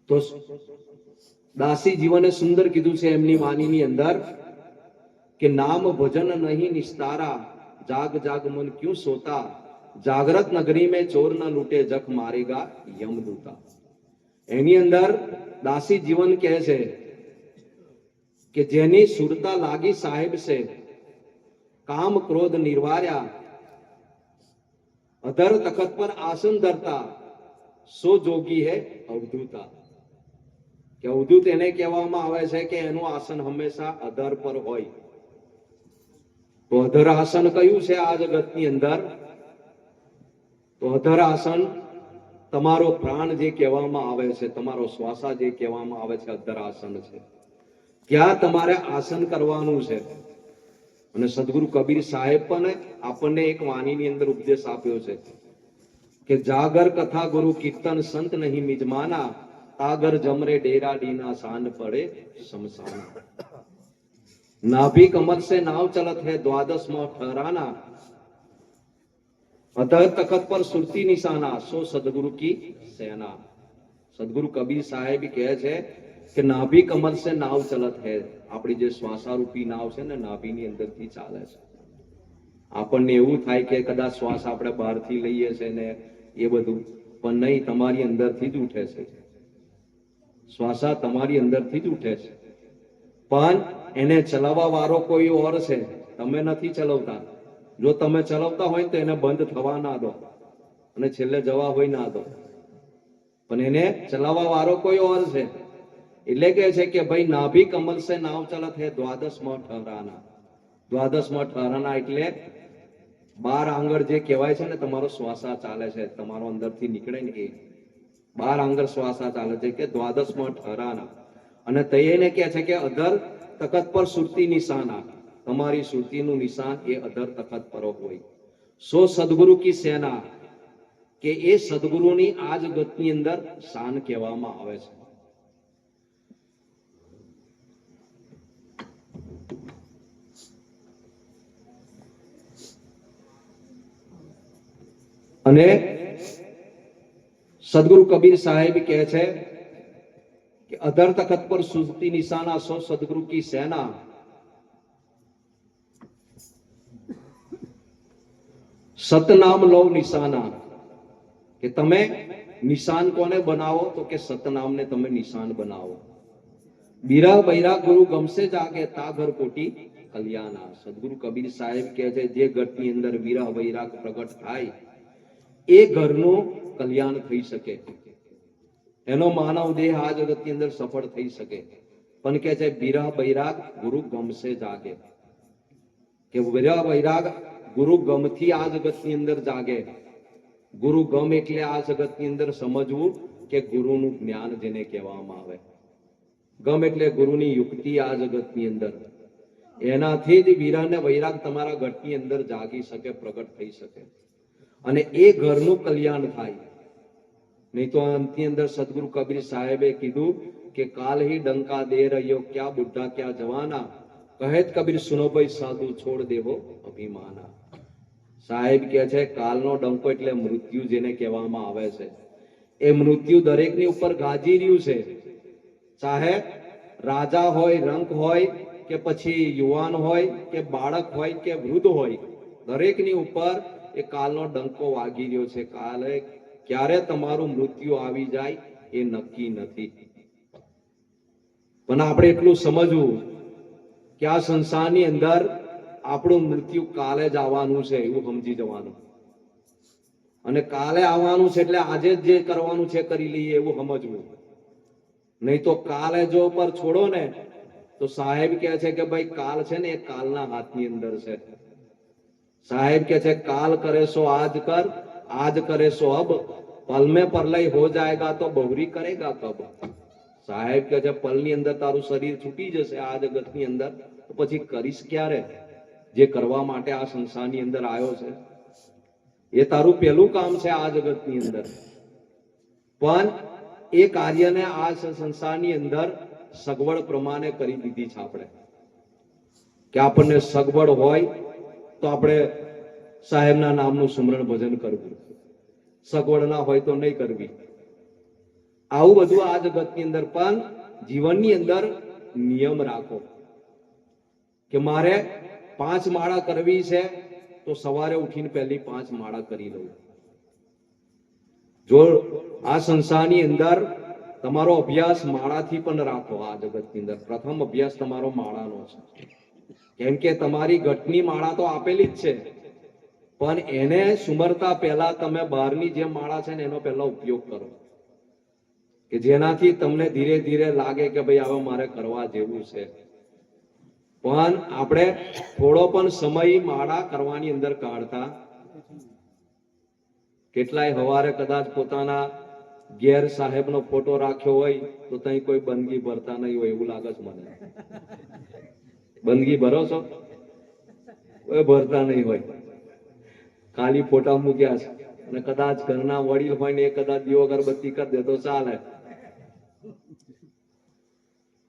Speaker 1: તો દાસી જીવને સુંદર કીધું છે એમની વાણીની અંદર કે નામ ભજન નહીં નિસ્તારા, જાગ જાગ મન ક્યું સોતા, જાગૃત નગરી में ચોર ન લૂટે જખ મારેગા યમદૂતા. એની અંદર દાસી જીવન કહે છે કે જેની સુરતા લાગી સાહેબ છે, કામ ક્રોધ નિર્વાર્યા, અધર તખત પર આસન ધરતા, સો જોગી હે અવધૂતા. કે અવધૂત એને કહેવામાં આવે છે કે એનું આસન હંમેશા અધર પર હોય. તો અધર આસન કયું છે આ જગતની અંદર? તો અધર આસન તમારો પ્રાણ જે કહેવામાં આવે છે, તમારો શ્વાસા જે કહેવામાં આવે છે, અધર આસન છે. ત્યાં તમારે આસન કરવાનું છે. અને સદગુરુ કબીર સાહેબ પણ આપણને એક વાણીની અંદર ઉપદેશ આપ્યો છે કે જાગર કથા ગુરુ કીર્તન સંત નહીં મિજમાના, તાગર જમરે ડેરા ડીના સાંડ પડે શમશાન. नाभि कमर से नाव चलत है द्वादश माह ठहराना, अतः तखत पर सुरती निशाना, सो सदगुरु की सेना. सदगुरु कबीर साहेब કહે છે કે નાભી કમર સે નાવ ચલત હે. આપણી જે શ્વાસારૂપી નાવ છે ને નાભીની અંદરથી ચાલે છે. આપણને એવું થાય કે કદાચ શ્વાસ આપણે બહારથી લઈએ છે ને એ બધું, પણ નહીં, તમારી અંદરથી જ ઉઠે છે. શ્વાસા તમારી અંદરથી જ ઉઠે છે. પણ એને ચલાવવા વાળો કોઈ ઓર છે, તમે નથી ચલાવતા. જો તમે ચલાવતા હોય તો એને બંધ થવા ના દો અને છેલ્લે જવા હોય ના દો, પણ એને ચલાવવા વાળો કોઈ ઓર છે. એટલે કે છે કે ભાઈ નાભી કમલ સે નાવ ચલત હે દ્વાદશ માં ઠહરાના. દ્વાદશ માં ઠહરાના એટલે 12 આંગળ જે કહેવાય છે ને, તમારો શ્વાસા ચાલે છે, તમારો અંદરથી નીકળે ને એ 12 આંગળ શ્વાસા ચાલે છે કે દ્વાદશ માં ઠહરાના. અને તઈને કહે છે કે અધર તખત પર સુરતી નિશાના, તમારી સુરતીનું નિશાન એ અધર તખત પર હોય. સો સદગુરુ કી સેના, કે એ સદગુરુની આ જગતની અંદર શાન કહેવામાં આવે છે. અને સદગુરુ કબીર સાહેબ કહે છે कि अधर तखत पर सुरती निशाना, सो सदगुरु की सेना. सतनाम लो निशाना, કે તમે નિશાન કોને બનાવો? તો કે સતનામને તમે નિશાન બનાવો. બીરા બૈરા ગુરુ ગમશે જાગે, તા ઘર કોટી કલ્યાણા. સદગુરુ કબીર સાહેબ કહે છે જે ઘરની અંદર વીરા વૈરાગ પ્રગટ થાય એ ઘરનું કલ્યાણ થઈ શકે, એનો માનવ દેહ આ જગતની અંદર સફળ થઈ શકે. પણ કે છે વિરહ વૈરાગ ગુરુ ગમશે જાગે, કે વિરહ વૈરાગ ગુરુ ગમથી આ જગતની અંદર જાગે. ગુરુ ગમ એટલે આ જગતની અંદર સમજવું કે ગુરુનું જ્ઞાન જેને કહેવામાં આવે. ગમ એટલે ગુરુની યુક્તિ આ જગતની અંદર, એનાથી જ વિરહ ને વૈરાગ તમારા ઘટની અંદર જાગી શકે, પ્રગટ થઈ શકે અને એ ઘરનું કલ્યાણ થાય. नहीं तो अंतની અંદર सदगुरु कबीर साहेबे કીધું કે काल ही डंका दे रहियो, क्या बुढ़ा क्या जवाना, कहेत कबीर सुनो भाई साधु छोड़ देवो अभिमाना. સાહેબ કહે છે કાલનો ડંકો એટલે મૃત્યુ જેને કહેવામાં આવે છે, એ મૃત્યુ દરેકની ઉપર ગાજી રહ્યું છે. ચાહે રાજા હોય, રંક હોય, કે પછી યુવાન હોય, કે બાળક હોય, કે વૃદ્ધ હોય, દરેકની ઉપર એ કાલનો ડંકો વાગી રહ્યો છે. કાલે ક્યારે તમારું મૃત્યુ આવી જાય એ નક્કી નથી. પણ આપણે એટલું સમજવું કે આ સંસારની અંદર આપણું મૃત્યુ કાલે જ આવવાનું છે એવું સમજી જવાનું. અને કાલે આવવાનું છે એટલે આજે જ જે કરવાનું છે કરી લઈએ એવું સમજવું. નહીં તો કાલે જો પર છોડો ને તો સાહેબ કહે છે કે ભાઈ કાલ છે ને એ કાલના હાથની અંદર છે. સાહેબ કહે છે કાલ કરે સો આજ કર, આજ કરે સો અબ, પલ में परलय हो जाएगा तो बहुरी करेगा कब. સાહેબ કહે છે પલની અંદર તારું શરીર છૂટી જશે આ જગતની અંદર, તો પછી કરીશ ક્યારે? જે કરવા માટે આ સંસારની અંદર આવ્યો છે એ તારું પહેલું કામ છે આ જગતની અંદર. પણ એ કાર્યને આ સંસારની અંદર સગવડ પ્રમાણે કરી દીધી છે આપણે. કે આપણને સગવડ હોય તો આપણે સાહેબના નામનું સુમરણ ભજન કરવું, સગવડ ના હોય તો નહીં કરવી. આવું બધું આ જગતની અંદર. પણ જીવનની અંદર નિયમ રાખો કે મારે 5 માળા કરવી છે તો સવારે ઉઠીને પહેલી 5 માળા કરી લઉં. જો આ સંસારની અંદર તમારો અભ્યાસ માળાથી પણ રાખો. આ જગતની અંદર પ્રથમ અભ્યાસ તમારો માળાનો છે. કેમ કે તમારી ઘટની માળા તો આપેલી જ છે, પણ એને સુમરતા પહેલા તમે બહારની જે માળા છે ને એનો પહેલા ઉપયોગ કરો, કે જેનાથી તમને ધીરે ધીરે લાગે કે ભાઈ હવે મારે કરવા જેવું છે. પણ આપણે થોડો પણ સમય માળા કરવાની અંદર કાઢતા. કેટલાય હવારે કદાચ પોતાના ઘેર સાહેબનો ફોટો રાખ્યો હોય તો ત્યાં કોઈ બંદગી ભરતા નહીં હોય એવું લાગે છે મને. બંદગી ભરો છો? કોઈ ભરતા નહીં હોય, ખાલી ફોટા મૂક્યા છે. અને કદાચ ઘરના વડીલ હોય ને એ કદાચ દીવો અગરબત્તી કરી દે તો ચાલે.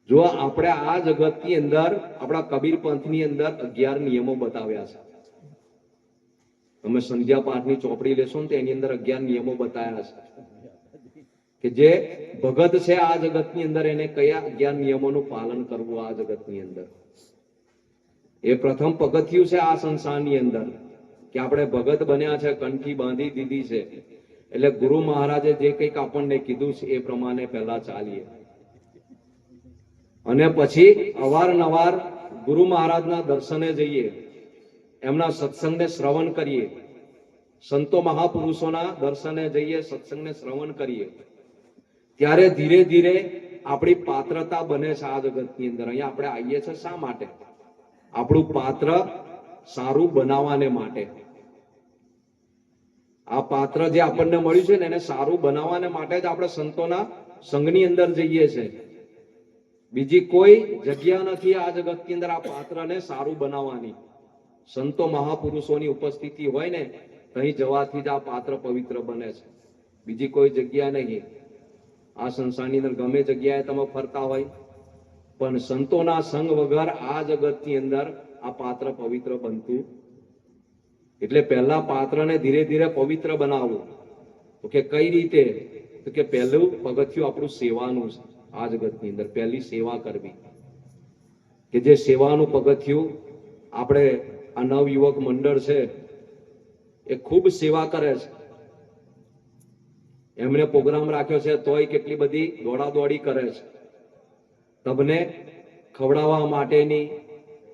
Speaker 1: જો આપણે આ જગતની અંદર આપણા કબીર પંથની અંદર 11 નિયમો બતાવ્યા છે. તમે સંધ્યા પાઠની ચોપડી લેશો ને તો એની અંદર 11 નિયમો બતાવ્યા છે કે જે ભગત છે આ જગતની અંદર એને કયા 11 નિયમોનું પાલન કરવું આ જગતની અંદર. એ પ્રથમ પગથિયું છે આ સંસારની અંદર કે આપણે ભગત બન્યા છે, કંઠી બાંધી દીધી છે, એટલે ગુરુ મહારાજે જે કંઈક આપણને કીધું છે એ પ્રમાણે પહેલા ચાલીએ. અને પછી અવારનવાર ગુરુ મહારાજના દર્શને જઈએ, એમના સત્સંગને શ્રવણ કરીએ, સંતો મહાપુરુષોના દર્શને જઈએ, સત્સંગને શ્રવણ કરીએ, ત્યારે ધીરે ધીરે આપણી પાત્રતા બને છે આ જગતની અંદર. અહીંયા આપણે આવીએ છીએ શા માટે? આપણું પાત્ર સારું બનાવવાને માટે. આ પાત્ર જે આપણને મળ્યું છે ને એને સારું બનાવવાને માટે જ આપણે સંતોના સંઘની અંદર જઈએ છીએ. બીજી કોઈ જગ્યા નથી આ જગતની અંદર આ પાત્રને સારું બનાવવાની. સંતો મહાપુરુષોની ઉપસ્થિતિ હોય ને અહીં જવાથી જ આ પાત્ર પવિત્ર બને છે, બીજી કોઈ જગ્યા નહીં. આ સંસારની અંદર ગમે જગ્યાએ તમે ફરતા હોય, પણ સંતોના સંગ વગર આ જગતની અંદર આ પાત્ર પવિત્ર બનતું. એટલે પહેલા પાત્રને ધીરે ધીરે પવિત્ર બનાવવું. તો કે કઈ રીતે? તો કે પહેલું પગથિયું આપણું સેવાનું છે. આ જગતની અંદર પહેલી સેવા કરવી, કે જે સેવાનું પગથિયું આપણે આ નવયુવક મંડળ છે એ ખૂબ સેવા કરે છે. એમણે પ્રોગ્રામ રાખ્યો છે તોય કેટલી બધી દોડાદોડી કરે છે. તમને ખવડાવવા માટેની,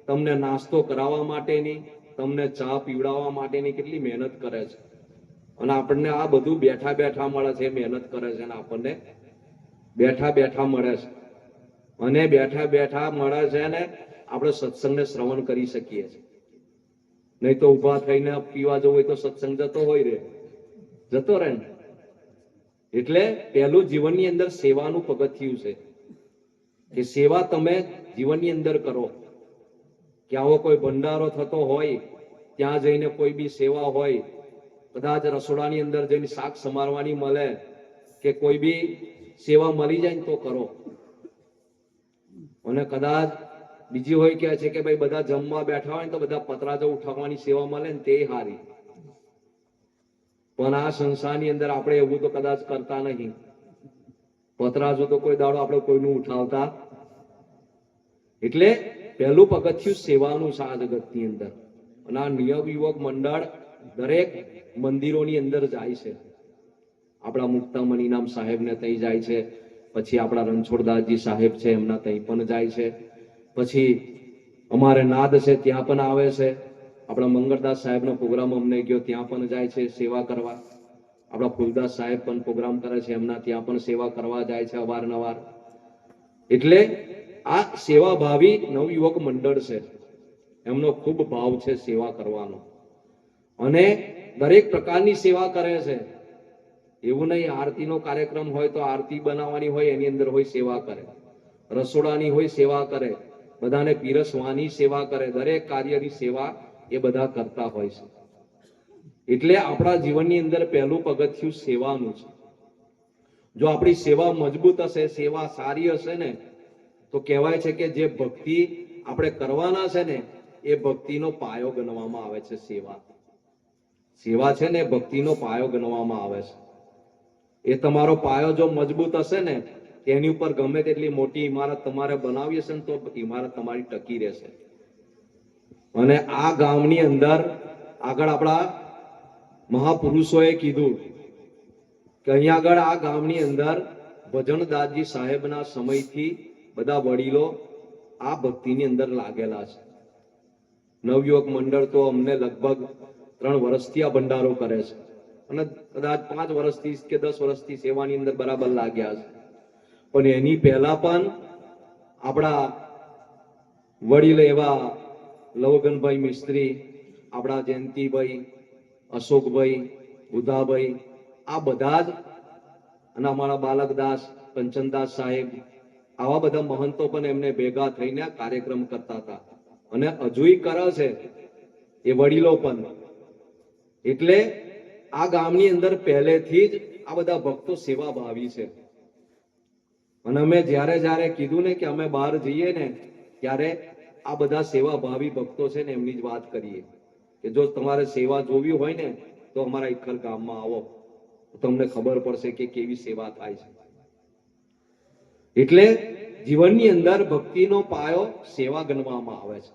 Speaker 1: તમને નાસ્તો કરાવવા માટેની, તમને ચા પીવડાવવા માટેની કેટલી મહેનત કરે છે. અને આપણને આ બધું બેઠા બેઠા મળે છે. મહેનત કરે છે અને આપણને બેઠા બેઠા મળે છે. અને બેઠા બેઠા મળે છે ને આપણે સત્સંગને શ્રવણ કરી શકીએ છીએ. નહીં તો ઉભા થઈને પીવા જવું હોય તો સત્સંગ જતો રહે ને. એટલે પહેલું જીવનની અંદર સેવાનું પગથિયું છે કે સેવા તમે જીવનની અંદર કરો. કે આવો કોઈ ભંડારો થતો હોય ત્યાં જઈને કોઈ બી સેવા હોય, કદાચ રસોડાની અંદર જઈને શાક સમારવાની મળે કે કોઈ બી સેવા મળી જાય ને તો કરો. અને કદાચ બીજી હોય કે છે કે ભાઈ બધા જમવા બેઠા હોય ને તો બધા પતરા જો ઉઠાવવાની સેવા મળે ને તે હારી, પણ આ સંસારની અંદર આપણે એવું તો કદાચ કરતા નહીં. પતરાજો તો કોઈ દાડો આપણે કોઈનું ઉઠાવતા. એટલે પહેલું પગથિયું સેવાનું છે આ જગતની અંદર. અને આ નિયમ યુવક મંડળ દરેક મંદિરોની અંદર જાય છે. આપણા મુક્તામણી નામ સાહેબને ત્યાં જાય છે, પછી આપણા રણછોડદાસજી સાહેબ છે એમના ત્યાં પણ જાય છે, પછી અમારે નાદ છે ત્યાં પણ આવે છે, આપણા મંગળદાસ સાહેબનો પ્રોગ્રામ અમને ગયો ત્યાં પણ જાય છે સેવા કરવા, આપણા ફૂલદાસ સાહેબ પણ પ્રોગ્રામ કરે છે એમના ત્યાં પણ સેવા કરવા જાય છે અવારનવાર. એટલે આ સેવાભાવી નવયુવક મંડળ છે, એમનો ખૂબ ભાવ છે સેવા કરવાનો, અને દરેક પ્રકારની સેવા કરે છે. એવું નહીં આરતીનો કાર્યક્રમ હોય તો આરતી બનાવવાની હોય એની અંદર હોય સેવા કરે, રસોડાની હોય સેવા કરે, બધાને પીરસવાની સેવા કરે, દરેક કાર્યની સેવા એ બધા કરતા હોય છે. એટલે આપણા જીવનની અંદર પહેલું પગથિયું સેવાનું છે. જો આપણી સેવા મજબૂત હશે, સેવા સારી હશે ને, તો કહેવાય છે કે જે ભક્તિ આપણે કરવાના છે ને એ ભક્તિનો પાયો ગણવામાં આવે છે. સેવા છે ને ભક્તિનો પાયો ગણવામાં આવે છે. એ તમારો પાયો જો મજબૂત હશે ને, તેની ઉપર ગમે તેટલી મોટી ઇમારત તમારે બનાવી હશે ને તો ઇમારત તમારી ટકી રહેશે. અને આ ગામની અંદર આગળ આપણા મહાપુરુષોએ કીધું કે અહીંયા આગળ આ ગામની અંદર ભજનદાસજી સાહેબના સમયથી બધા વડીલો આ ભક્તિની અંદર લાગેલા છે. નવયુવક મંડળ તો અમને લગભગ 3 વર્ષથી આ ભંડારો કરે છે, અને કદાચ 5 વર્ષથી કે 10 વર્ષથી સેવાની અંદર બરાબર લાગ્યા છે. પણ એની પહેલા પણ આપણા વડીલ એવા લવગનભાઈ મિસ્ત્રી, આપણા જયંતિભાઈ, અશોકભાઈ, બુધાભાઈ, આ બધા જ, અને અમારા બાલકદાસ, કંચનદાસ સાહેબ, આવા બધા મહંતો પણ એમને ભેગા થઈને કાર્યક્રમ કરતા હતા, અને હજુય કરે છે એ વડીલો પણ. એટલે આ ગામની અંદર પહેલેથી જ આ બધા ભક્તો સેવાભાવી છે. અને અમે જ્યારે કીધું ને કે અમે બહાર જઈએ ને ત્યારે આ બધા સેવાભાવી ભક્તો છે ને એમની જ વાત કરીએ કે જો તમારે સેવા જોવી હોય ને તો અમારા ઇખર ગામમાં આવો, તમને ખબર પડશે કે કેવી સેવા થાય છે. એટલે જીવનની અંદર ભક્તિનો પાયો સેવા ગણવામાં આવે છે.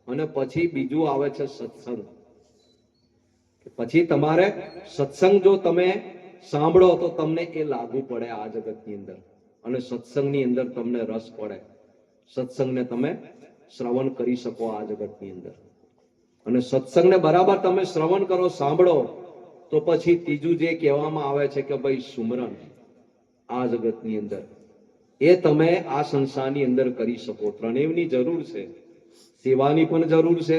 Speaker 1: અને પછી બીજું આવે છે સત્સંગ. પછી તમારે સત્સંગ જો તમે સાંભળો તો તમને એ લાગુ પડે આ જગતની અંદર, અને સત્સંગની અંદર તમને રસ પડે, સત્સંગને તમે શ્રવણ કરી શકો આ જગતની અંદર. અને સત્સંગને બરાબર તમે શ્રવણ કરો, સાંભળો, તો પછી ત્રીજું જે કહેવામાં આવે છે કે ભાઈ સુમરન આ જગતની અંદર એ તમે આ સંસારની અંદર કરી શકો. ત્રણેયની જરૂર છે, સેવાની પણ જરૂર છે,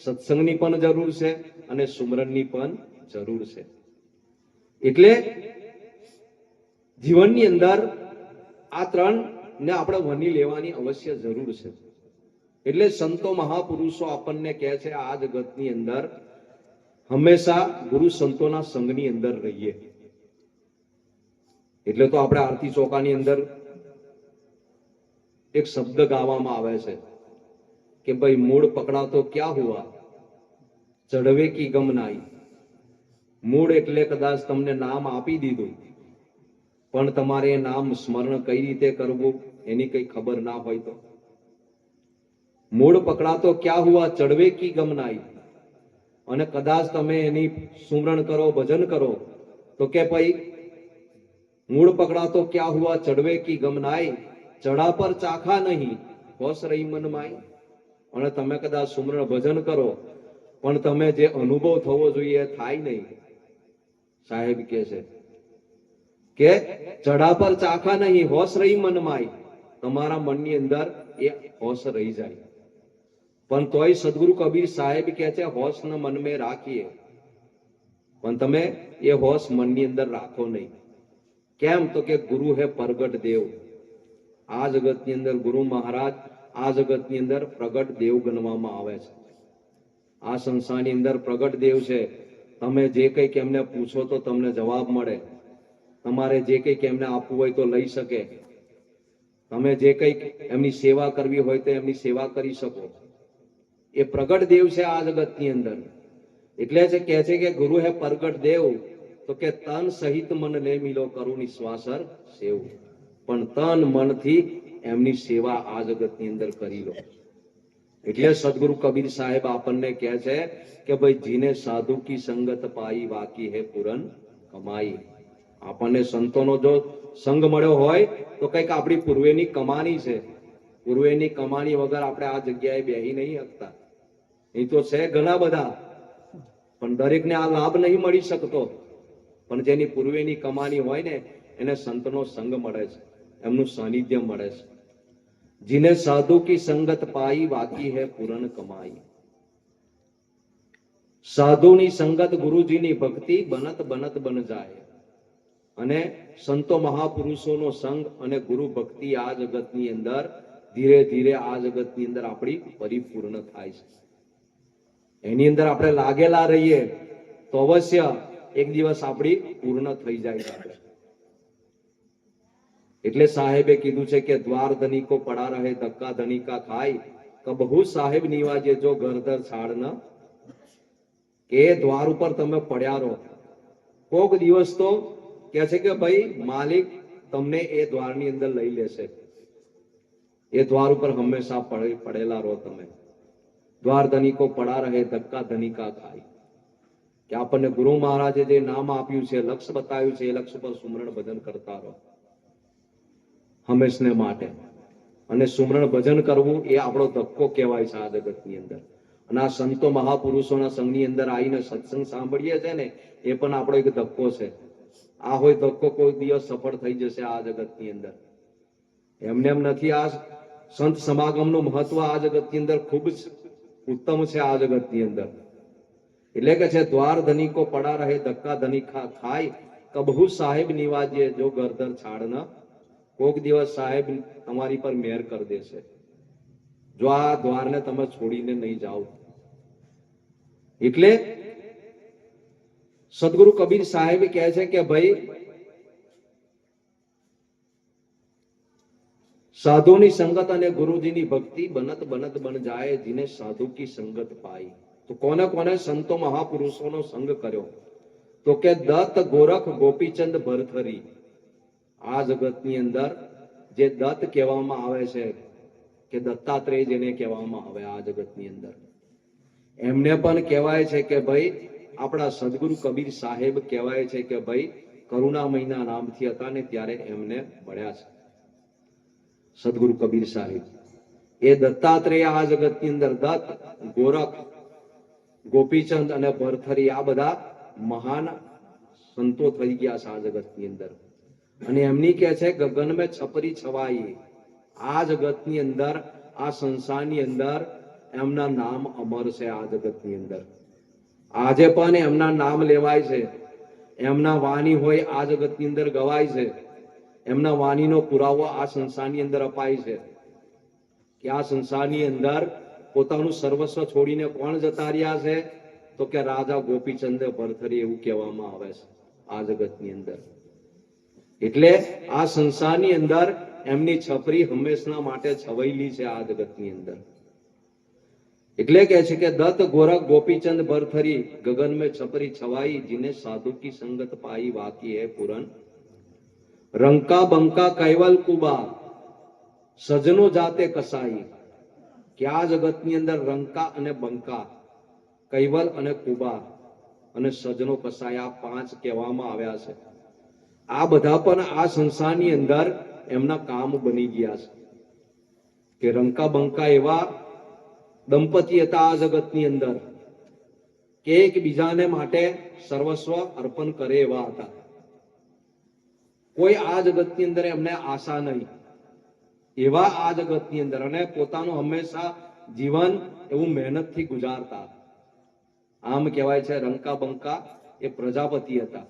Speaker 1: સત્સંગની પણ જરૂર છે, અને સુમરનની પણ જરૂર છે. એટલે જીવનની અંદર આ 3 ને આપણે વણી લેવાની અવશ્ય જરૂર છે. એટલે સંતો મહાપુરુષો આપણને કહે છે આ જગતની અંદર હંમેશા ગુરુ સંતોના સંગની અંદર રહીએ. એટલે તો આપણે આરતી ચોકાની અંદર એક શબ્દ ગાવામાં આવે છે કે ભાઈ મૂળ પકડા તો ક્યાં હુઆ, ચઢવે કી ગમ નાઈ. મૂળ એટલે કદાચ તમને નામ આપી દીધું, પણ તમારે એ નામ સ્મરણ કઈ રીતે કરવું એની કઈ ખબર ના હોય તો. મૂળ પકડા તો ક્યાં હુઆ, ચઢવે કી ગમ નાઈ. અને કદાચ તમે એની સુમરણ કરો, ભજન કરો, તો કે ભાઈ મૂળ પકડા તો ક્યાં હુઆ, ચઢવે કી ગમ નાઈ, ચઢા પર ચાખા નહીં, હોશ રહી મન માઈ. અને તમે કદાચ સુમરણ ભજન કરો પણ તમે જે અનુભવ થવો જોઈએ થાય નહીં. સાહેબ કે છે કે ચઢા પર ચાખા નહીં, હોશ રહી મન માઈ. તમારા મનની અંદર એ હોશ રહી જાય. પણ તોય સદગુરુ કબીર સાહેબ કહે છે હોશ ન મન મેં રાખીએ, પણ તમે એ હોશ મનની અંદર રાખો નહીં. કેમ? તો કે ગુરુ હે પ્રગટ દેવ. આ જગતની અંદર ગુરુ મહારાજ આ જગતની અંદર પ્રગટ દેવ ગણવામાં આવે છે. આ સંસારની અંદર પ્રગટ દેવ છે. તમે જે કંઈક એમને પૂછો તો તમને જવાબ મળે, તમારે જે કંઈક એમને આપવું હોય તો લઈ શકે, તમે જે કંઈક એમની સેવા કરવી હોય તો એમની સેવા કરી શકો. એ પ્રગટ દેવ છે આ જગતની અંદર. એટલે જ કહે છે કે ગુરુ હે પ્રગટ દેવ, તો કે તન સહિત મન લે મિલો કરું નિશ્વાસર સેવું, પણ તન મનથી એમની સેવા આ જગતની અંદર કરી લો. એટલે સદગુરુ કબીર સાહેબ આપણને કહે છે કે ભાઈ જીને સાધુ કી સંગત પાઈ વાકી હે પૂરન કમાઈ. આપણને સંતોનો જો સંગ મળ્યો હોય તો કંઈક આપણી પૂર્વેની કમાણી છે. પૂર્વેની કમાણી વગર આપણે આ જગ્યાએ બેહી નહીં શકતા. એ તો છે ઘણા બધા, પણ દરેકને આ લાભ નહીં મળી શકતો. પણ જેની પૂર્વેની કમાણી હોય ને એને સંતનો સંગ મળે છે, એમનું સાનિધ્ય મળે છે. जिन्हें साधु की संगत पाई वाकी है पूरन कमाई. સાધુની સંગત ગુરુજીની ભક્તિ બનત બનત બન જાય. અને સંતો મહાપુરુષોનો સંગ અને ગુરુ ભક્તિ આ જગતની અંદર ધીરે ધીરે આ જગતની અંદર આપણી પરિપૂર્ણ થાય છે. એની અંદર આપણે લાગેલા રહીએ તો અવશ્ય એક દિવસ આપણી પૂર્ણ થઈ જાય છે. એટલે સાહેબે કીધું છે કે દ્વાર ધનિકો પડા રહે ધક્કા ધનિકા ખાય, કબહુ સાહેબ નિવાજે જો ઘરદર છાડ ન. કે દ્વાર ઉપર તમે પડ્યા રહો, કોક દિવસ તો કે છે કે ભાઈ માલિક તમને એ દ્વારની અંદર લઈ લેશે. એ દ્વાર ઉપર હંમેશા પડેલા રહો તમે. દ્વાર ધનિકો પડા રહે ધક્કા ધનિકા ખાય. કે આપણને ગુરુ મહારાજે જે નામ આપ્યું છે, લક્ષ્ય બતાવ્યું છે, એ લક્ષ્ય પર સુમરણ ભજન કરતા રહો હંમેશને માટે. અને સુમરણ ભજન કરવું એ આપણો ધક્કો કહેવાય છે આ જગતની અંદર. અને આ સંતો મહાપુરુષોના સંઘની અંદર આવીને સત્સંગ સાંભળીએ છે ને એ પણ આપણો એક ધક્કો છે. આ હોય ધક્કો કોઈ દિવસ સફળ થઈ જશે આ જગતની અંદર. એમને એમ નથી. આ સંત સમાગમનું મહત્વ આ જગતની અંદર ખૂબ જ ઉત્તમ છે આ જગતની અંદર. એટલે કે છે દ્વાર ધનિકો પડા રહે ધક્કા ધનિકા ખાય, કબહુ સાહેબ નિવાજે જો ગરદર છાડ ન. કોક દિવસ સાહેબ તમારી પર મહેર કરી દેશે જો આ દ્વારને તમે છોડીને નહીં જાઓ. એટલે સદગુરુ કબીર સાહેબ કહે છે કે ભાઈ સાધુની સંગત અને ગુરુજીની ભક્તિ બનત બનત બન જાય, જીને સાધુ કી સંગત પાઈ. તો કોને કોને સંતો મહાપુરુષોનો સંગ કર્યો? તો કે દત્ત ગોરખ ગોપીચંદ ભરથરી. આ જગતની અંદર જે દત્ત કહેવામાં આવે છે કે દત્તાત્રેય જેને કહેવામાં આવે આ જગતની અંદર, એમને પણ કહેવાય છે કે ભાઈ આપણા સદગુરુ કબીર સાહેબ કહેવાય છે કે ભાઈ કરુણામયના નામથી હતા ને ત્યારે એમને મળ્યા છે સદગુરુ કબીર સાહેબ. એ દત્તાત્રેય આ જગતની અંદર દત્ત, ગોરખ, ગોપીચંદ અને ભરથરી આ બધા મહાન સંતો થઈ ગયા છે આ જગતની અંદર. અને એમની કે છે ગગન મેં છપરી છવાઈ. આ જગતની અંદર આ સંસારની અંદર એમના નામ અમર છે આ જગતની અંદર. આજે પણ એમના નામ લેવાય છે. એમના વાણી હોય આ જગતની અંદર ગવાય છે. એમના વાણીનો પુરાવો આ સંસારની અંદર અપાય છે કે આ સંસારની અંદર પોતાનું સર્વસ્વ છોડીને કોણ જતા રહ્યા છે? તો કે રાજા ગોપીચંદ ભરથરી એવું કહેવામાં આવે છે આ જગતની અંદર. એટલે આ સંસારની અંદર એમની છપરી હંમેશના માટે છવાયેલી છે આ જગતની અંદર. એટલે કે છે કે દત્ત ગોરખ ગોપીચંદ ભરથરી ગગન में छपरी छवाई, जिन्हें साधु की संगत पाई वाकी है पूरन. रंका बंका कैवल कुबा सजनो जाते कसाई. કે આ જગતની અંદર રંકા અને બંકા, કૈવલ અને કુબા અને સજનો કસાઈ આ પાંચ કહેવામાં આવ્યા છે. આ બધા પણ આ સંસારની અંદર એમના કામ બની ગયા છે. કે રંકા બંકા એવા દંપતી હતા આ જગતની અંદર કે એકબીજાને માટે સર્વસ્વ અર્પણ કરે એવા હતા. કોઈ આ જગતની અંદર એમને આશા નહીં એવા આ જગતની અંદર, અને પોતાનું હંમેશા જીવન એવું મહેનતથી ગુજારતા. આમ કહેવાય છે રંકા બંકા એ પ્રજાપતિ હતા,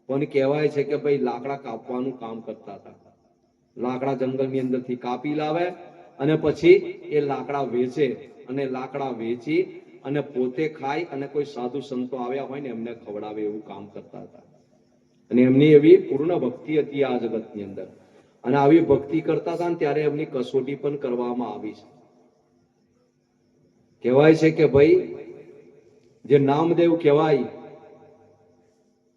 Speaker 1: પણ કહેવાય છે કે ભાઈ લાકડા કાપવાનું કામ કરતા હતા. લાકડા જંગલની અંદરથી કાપી લાવે અને પછી એ લાકડા વેચે, અને લાકડા વેચી અને પોતે ખાય અને કોઈ સાધુ સંતો આવ્યા હોય ને એમને ખવડાવે એવું કામ કરતા હતા. અને એમની એવી પૂર્ણ ભક્તિ હતી આ જગતની અંદર. અને આવી ભક્તિ કરતા હતા ને ત્યારે એમની કસોટી પણ કરવામાં આવી છે. કહેવાય છે કે ભાઈ જે નામદેવ કહેવાય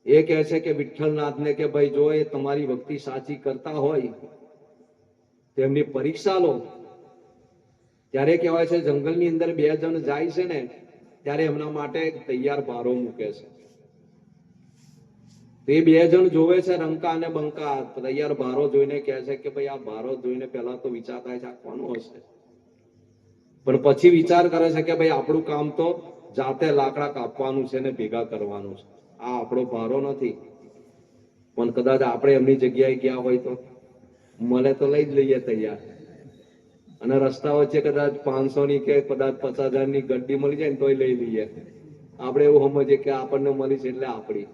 Speaker 1: એ કહે છે કે વિઠ્ઠલનાથને કે ભાઈ જો એ તમારી ભક્તિ સાચી કરતા હોય તેમની પરીક્ષા લો. ત્યારે કહેવાય છે જંગલની અંદર બે જણ જાય છે ને ત્યારે એમના માટે એક તૈયાર ભારો મૂકે છે. તે બે જણ જોવે છે રંકા અને બંકા, તૈયાર ભારો જોઈને કહે છે કે ભાઈ આ ભારો જોઈને પહેલા તો વિચાર થાય છે આ કોનો હશે, પણ પછી વિચાર કરે છે કે ભાઈ આપણું કામ તો જાતે લાકડા કાપવાનું છે ને ભેગા કરવાનું છે, આ આપણો ભારો નથી. પણ કદાચ આપણે એમની જગ્યાએ ગયા હોય તો મળે તો લઈ જ લઈએ તૈયાર, અને રસ્તા વચ્ચે કદાચ 500 ની કે કદાચ 50,000 ની ગड्डी મળી જાય ને તોય લઈ લઈએ. આપણે એવું સમજીએ કે આપણને મળી છે એટલે આપણી.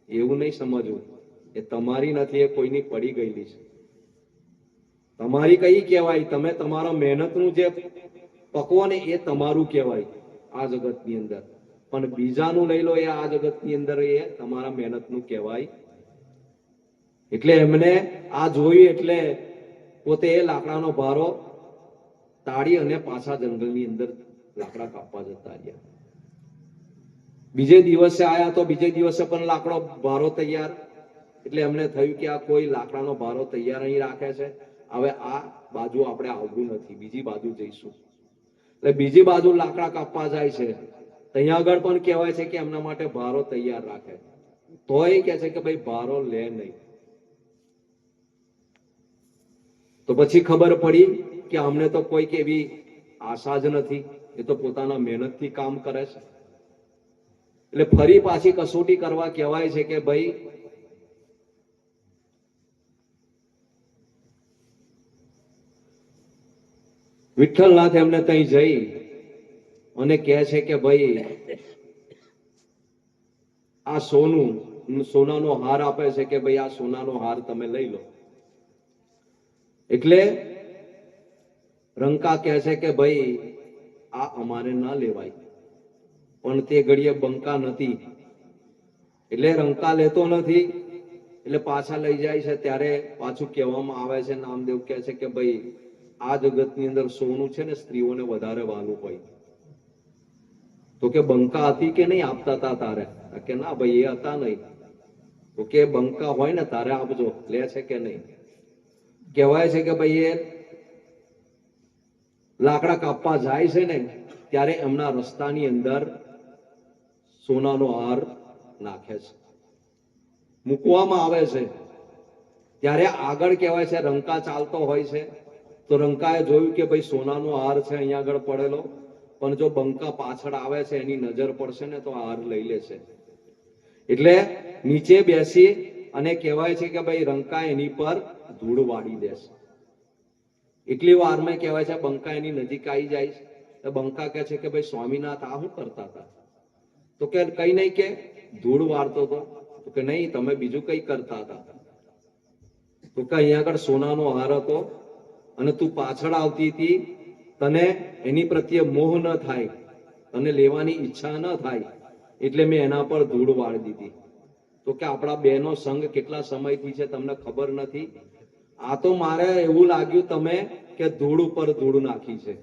Speaker 1: એવું નહીં સમજવું, એ તમારી નથી, એ કોઈની પડી ગયેલી છે. તમારી કઈ કહેવાય? તમે તમારા મહેનતનું જે પકવો ને એ તમારું કહેવાય આ જગતની અંદર, પણ બીજાનું લઈ લો એ આ જગતની અંદર એ તમારા મહેનતનું કહેવાય. એટલે એમને આ જોયું એટલે પોતે એ લાકડાનો ભારો તાળી અને પાછા જંગલની અંદર લાકડા કાપવા જતા રહ્યા. બીજે દિવસે આયા તો બીજે દિવસે પણ લાકડો ભારો તૈયાર. એટલે એમને થયું કે આ કોઈ લાકડાનો ભારો તૈયાર અહીં રાખે છે, હવે આ બાજુ આપણે આવવું નથી, બીજી બાજુ જઈશું. એટલે બીજી બાજુ લાકડા કાપવા જાય છે. ત્યાં આગળ પણ કહેવાય છે કે એમના માટે ભારો તૈયાર રાખે, તોય કહે છે કે ભાઈ ભારો લે નહીં. તો પછી ખબર પડી કે અમને તો કોઈક એવી આશા જ નથી, એ તો પોતાના મહેનતથી કામ કરે છે. એટલે ફરી પાછી કસોટી કરવા કહેવાય છે કે ભાઈ વિઠ્ઠલનાથ એમને ત્યાં જઈ અને કહે છે કે ભાઈ આ સોનાનો હાર આપે છે કે ભાઈ આ સોનાનો હાર તમે લઈ લો. એટલે રંકા કહે છે કે ભાઈ આ અમારે ના લેવાય, પણ તે ઘડીએ બંકા નથી એટલે રંકા લેતો નથી. એટલે પાછા લઈ જાય છે ત્યારે પાછું કહેવામાં આવે છે, નામદેવ કહે છે કે ભાઈ આ જગતની અંદર સોનું છે ને સ્ત્રીઓને વધારે વાલું હોય. તો કે બંકા હતી કે નહીં આપતા હતા તારે? કે ના ભાઈ એ હતા નહીં. તો કે બંકા હોય ને તારે આપજો, લે છે કે નહીં? કહેવાય છે કે ભાઈ એ લાકડા કાપવા જાય છે ને ત્યારે એમના રસ્તાની અંદર સોનાનો હાર નાખે છે, મૂકવામાં આવે છે. ત્યારે આગળ કહેવાય છે રંકા ચાલતો હોય છે, તો રંકાએ જોયું કે ભાઈ સોનાનો હાર છે અહીંયા આગળ પડેલો, પણ જો બંકા પાછળ આવે છે એની નજર પડશે ને તો હાર લઈ લેશે. એટલે નીચે બેસી અને કહેવાય છે કે ભાઈ રંકા એની પર ધૂળ વાળી દેશે. એટલી વારમાં કહેવાય છે બંકા એની નજીક આવી જાય છે. તો બંકા કહે છે કે ભાઈ સ્વામિનાથ આ શું કરતા હતા? તો કે કઈ નહીં, કે ધૂળ વાળતો હતો. તો કે નહીં, તમે બીજું કઈ કરતા હતા. તો કે અહીંયા આગળ સોનાનો હાર હતો અને તું પાછળ આવતી હતી, તને એની પ્રત્યે મોહ ન થાય, તને લેવાની ઈચ્છા ન થાય, એટલે મેં એના પર ધૂળ વાળી દીધી. તો કે આપણા બેનો સંગ કેટલા સમયથી છે તમને ખબર નથી? આ તો મારે એવું લાગ્યું તમે કે ધૂળ ઉપર ધૂળ નાખી છે,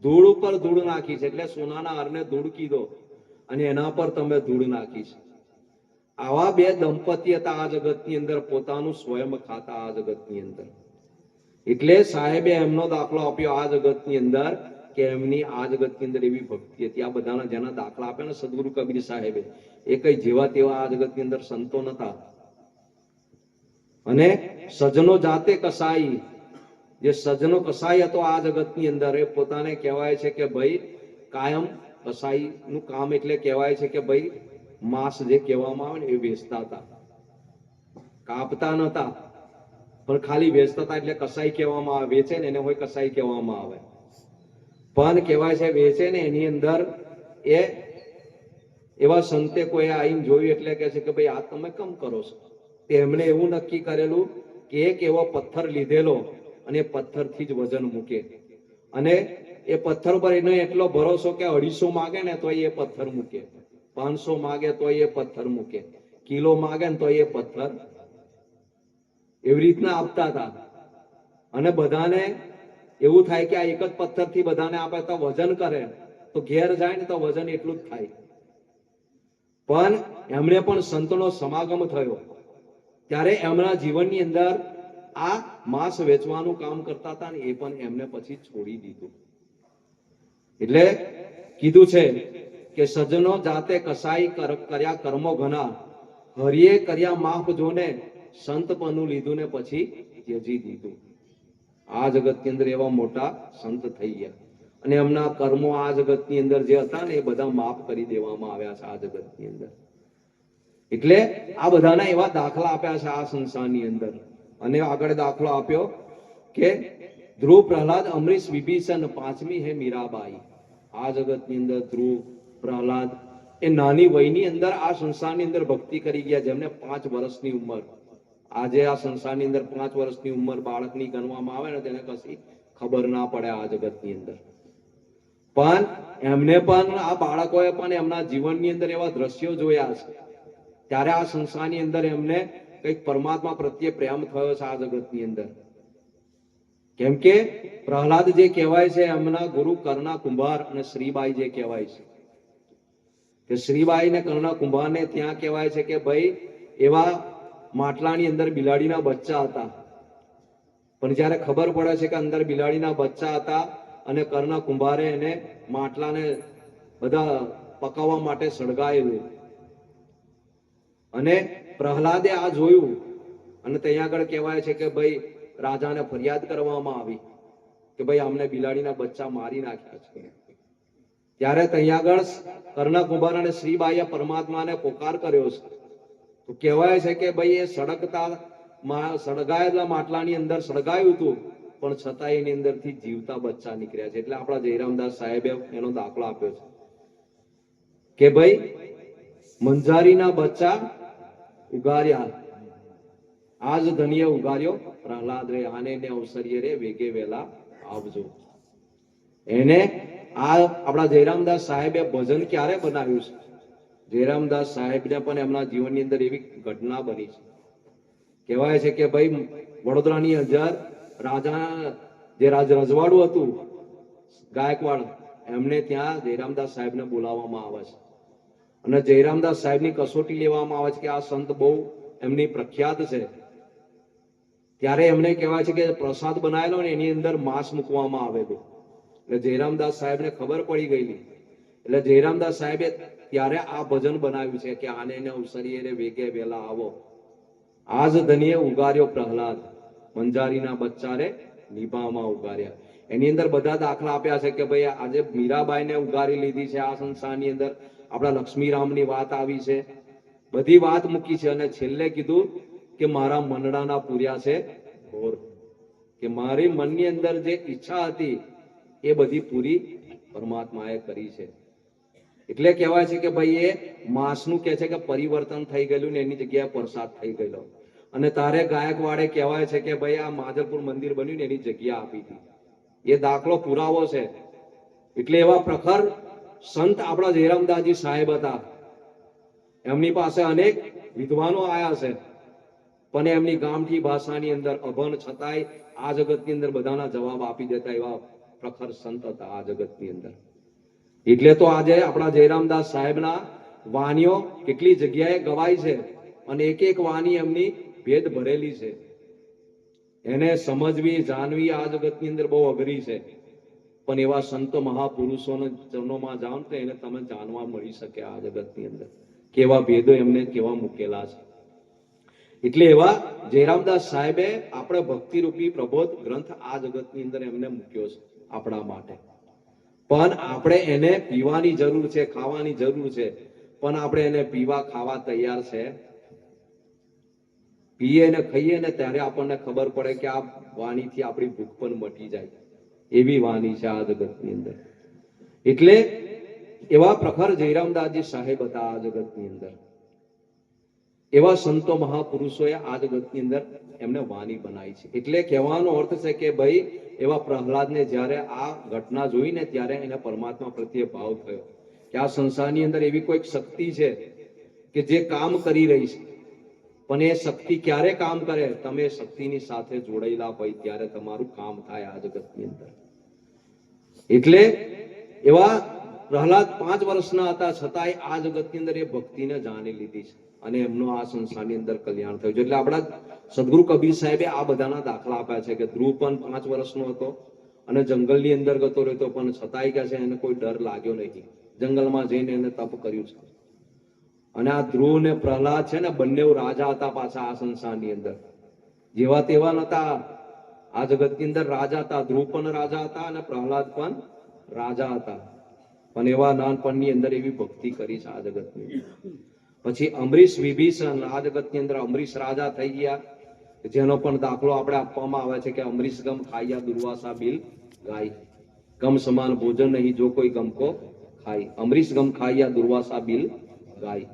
Speaker 1: ધૂળ ઉપર ધૂળ નાખી છે. એટલે સોનાના હારને ધૂળ કીધો અને એના પર તમે ધૂળ નાખી છે. આવા બે દંપતી હતા આ જગતની અંદર, પોતાનું સ્વયં ખાતા આ જગતની અંદર. એટલે સાહેબે એમનો દાખલો આપ્યો આ જગતની અંદર કે એમની આ જગતની અંદર એવી ભક્તિ હતી. આ બધાના જેના દાખલા આપ્યા ને સદગુરુ કબીર સાહેબે, એ કઈ જેવા તેવા આ જગતની અંદર સંતો નતા. અને સજનો જાતે કસાઈ, જે સજનો કસાઈ હતો આ જગતની અંદર, એ પોતાને કહેવાય છે કે ભાઈ કાયમ કસાઈ નું કામ એટલે કહેવાય છે કે ભાઈ માંસ જે કહેવામાં આવે ને એ વેચતા હતા, કાપતા નતા, પણ ખાલી વેચતા હતા. એટલે કસાઈ કહેવામાં આવે, વેચે ને એને હોય કસાઈ કહેવામાં આવે. પણ કહેવાય છે વેચે ને એની અંદર એ એવા સંતે કોઈ આવીને જોયું એટલે કહે છે કે ભાઈ આ તમે કેમ કરો છો? એમણે એવું નક્કી કરેલું કે એક એવો પથ્થર લીધેલો અને પથ્થરથી જ વજન મૂકે, અને એ પથ્થર પર એનો એટલો ભરોસો કે 250 માગે ને તો એ પથ્થર મૂકે, 500 માગે તો એ પથ્થર મૂકે, કિલો માગે ને તો એ પથ્થર. એવી રીતના આપતા હતા. અને બધાને એવું થાય કે આ એક જ પથ્થરથી બધાને આપે તો વજન કરે, તો ઘેર જાય ને તો વજન એટલું જ થાય. પણ એમણે પણ સંતનો સમાગમ થયો ત્યારે એમના જીવનની અંદર આ માંસ વેચવાનું કામ કરતા હતા ને એ પણ એમને પછી છોડી દીધું. એટલે કીધું છે કે સજ્જનો જાતે કસાઈ કર્યા કર્મો ઘણા, હરિએ કર્યા માફ જોને, સંત પનું લીધું ને પછી ત્યજી દીધું. આ જગતની અંદર એવા મોટા સંત થઈ ગયા અને એમના કર્મો આ જગતની અંદર જે હતા ને એ બધા માફ કરી દેવામાં આવ્યા છે આ જગતની અંદર. એટલે આ બધાના એવા દાખલા આપ્યા છે આ સંસારની અંદર. અને આગળ દાખલો આપ્યો કે ધ્રુવ, પ્રહલાદ, અમરીશ, વિભીષણ, પાંચમી હે મીરાબાઈ. આ જગતની અંદર ધ્રુવ, પ્રહલાદ એ નાની વયની અંદર આ સંસારની અંદર ભક્તિ કરી ગયા, જેમને 5 વર્ષની ઉંમર. આજે આ સંસારની અંદર 5 વર્ષની ઉંમર બાળકની ગણવામાં આવે ને તેને કશી ખબર ના પડે આ જગતની અંદર. પણ એમને પણ આ બાળકોએ પણ એમના જીવનની અંદર એવા દ્રશ્યો જોયા છે ત્યારે આ સંસારની અંદર એમને કંઈક પરમાત્મા પ્રત્યે પ્રેમ થયો છે આ જગતની અંદર. કેમ કે પ્રહલાદ જે કહેવાય છે એમના ગુરુ કર્ણા કુંભાર અને શ્રીબાઈ જે કહેવાય છે કે શ્રીબાઈ ને કર્ણા કુંભારને ત્યાં કહેવાય છે કે ભાઈ એવા માટલાની અંદર બિલાડીના બચ્ચા હતા. પણ જ્યારે ખબર પડે છે કે અંદર બિલાડીના બચ્ચા હતા અને કર્ણા કુંભારે એને માટલાને બધા પકાવવા માટે સળગાયેલું અને પ્રહલાદે આ જોયું અને ત્યાં આગળ કહેવાય છે કે ભાઈ રાજાને ફરિયાદ કરવામાં આવી કે ભાઈ અમને બિલાડીના બચ્ચા મારી નાખ્યા છે. ત્યારે ત્યાં આગળ કર્ણા કુંભાર અને શ્રીબાઈએ પરમાત્માને પોકાર કર્યો છે. તો કહેવાય છે કે ભાઈ એ સળગાયેલા માટલાની અંદર સળગાયું હતું પણ છતાં એની અંદરથી જીવતા બચ્ચા નીકળ્યા છે. એટલે આપણા જયરામદાસ સાહેબે એનો દાખલો આપ્યો છે કે ભાઈ મંજારીના બચ્ચા ઉગાર્યા, આજ ધનિય ઉગાર્યો પ્રહલાદ રે, આને ને અવસરીએ રે વેગે વેલા આવજો. એને આ આપણા જયરામદાસ સાહેબે ભજન ક્યારે બનાવ્યું છે? જયરામદાસ સાહેબને પણ એમના જીવનની અંદર એવી ઘટના બની છે. કહેવાય છે કે ભાઈ વડોદરાની અંદર રાજા જે રજવાડું હતું ગાયકવાડ, એમને ત્યાં જયરામદાસ સાહેબને બોલાવવામાં આવે છે અને જયરામદાસ સાહેબની કસોટી લેવામાં આવે છે કે આ સંત બહુ એમની પ્રખ્યાત છે. ત્યારે એમને કહેવાય છે કે પ્રસાદ બનાવેલો ને એની અંદર માંસ મૂકવામાં આવેલું. એટલે જયરામદાસ સાહેબને ખબર પડી ગયેલી. એટલે જયરામદાસ સાહેબે ત્યારે આ ભજન બનાવ્યું છે કે આને ને અવસરીએ રે વેગે વેલા આવો, આજ ધનિય ઉગાર્યો પ્રહલાદ, મંજારીના બચ્ચા રે નિભામાં ઉગાર્યા. એની અંદર બધા દાખલા આપ્યા છે કે ભાઈ આજે મીરાબાઈને ઉગારી લીધી છે આ સંસારની અંદર. આપણા લક્ષ્મીરામની વાત આવી છે, બધી વાત મૂકી છે અને છેલ્લે કીધું કે મારા મનડાના પૂર્યા છે ઘોર, કે મારી મનની અંદર જે ઈચ્છા હતી એ બધી પૂરી પરમાત્માએ કરી છે. એટલે કહેવાય છે કે ભાઈ એ માંસનું કહે છે કે પરિવર્તન થઈ ગયેલું ને એની જગ્યાએ પ્રસાદ થઈ ગયેલો. અને તારે ગાયકવાડે કહેવાય છે કે ભાઈ આ માજલપુર મંદિર બન્યું ને એની જગ્યા આપી હતી. એ દાખલો પુરાવો છે. એટલે એવા પ્રખર સંત આપણા જયરામદાસજી સાહેબ હતા. એમની પાસે અનેક વિદ્વાનો આયા છે પણ એમની ગામઠી ભાષાની અંદર અભણ છતાંય આ જગતની અંદર બધાના જવાબ આપી દેતા એવા પ્રખર સંત હતા આ જગતની અંદર. એટલે તો આજે આપણા જયરામદાસ સાહેબના વાણીઓ કેટલી જગ્યાએ ગવાય છે અને એક એક વાણી એમની ભેદ ભરેલી છે. એને સમજવી જાણવી આ જગતની અંદર બહુ અઘરી છે. પણ એવા સંતો મહાપુરુષોના ચરણોમાં જાઓ તો એને તમે જાણવા મળી શકે આ જગતની અંદર કેવા ભેદો એમને કેવા મૂકેલા છે. એટલે એવા જયરામદાસ સાહેબે આપણે ભક્તિરૂપી પ્રબોધ ગ્રંથ આ જગતની અંદર એમને મૂક્યો છે આપણા માટે. પણ આપણે એને પીવાની જરૂર છે, ખાવાની જરૂર છે, પણ આપણે એને પીવા ખાવા તૈયાર છે? પીએ ને ખાઈએ ને ત્યારે આપણને ખબર પડે કે આ વાણીથી આપણી ભૂખ પણ મટી જાય એવી વાણી છે આ જગતની અંદર. એટલે એવા પ્રખર જયરામદાસજી સાહેબ હતા આ જગતની અંદર. એવા સંતો મહાપુરુષોએ આ જગતની અંદર એમને વાણી બનાવી છે. એટલે કહેવાનો અર્થ છે કે ભાઈ એવા પ્રહલાદને જ્યારે આ ઘટના જોઈને ત્યારે એને પરમાત્મા પ્રત્યે ભાવ થયો કે આ સંસારની અંદર એવી કોઈક શક્તિ છે કે જે કામ કરી રહી છે. પણ એ શક્તિ ક્યારે કામ કરે? તમે શક્તિની સાથે જોડાયેલા હોય ત્યારે તમારું કામ થાય આ જગતની અંદર. એટલે એવા પ્રહલાદ 5 વર્ષના હતા છતાંય આ જગતની અંદર એ ભક્તિને જાણી લીધી છે અને એમનું આ સંસારની અંદર કલ્યાણ થયું છે. એટલે આપણા સદગુરુ કબીર સાહેબે આ બધાના દાખલા આપ્યા છે કે ધ્રુવ પણ 5 વર્ષનો હતો અને જંગલની અંદર ગતો રહેતો, પણ છતાંય કે છે એને કોઈ ડર લાગ્યો નહીં. જંગલમાં જઈને એને તપ કર્યું છે. અને આ ધ્રુવ ને પ્રહલાદ છે ને, બંને રાજા હતા પાછા આ સંસારની અંદર. જેવા તેવા નતા, આ જગતની અંદર રાજા હતા. ધ્રુવ પણ રાજા હતા અને પ્રહલાદ પણ રાજા હતા, પણ એવા નાનપણની અંદર એવી ભક્તિ કરી છે આ જગતની. પછી અમરીશ વિભીષણ, આ જગતની અંદર અમરીશ રાજા થઈ ગયા, જેનો પણ દાખલો આપણે આપવામાં આવે છે કે અમરીશ ગમ ખાયા દુર્વાસા બિલ ગાય, ગમ સમાન ભોજન નહીં જો કોઈ ગમ કો ખાય. અમરીશ ગમ ખાયા દુર્વાસા બિલ ગાય.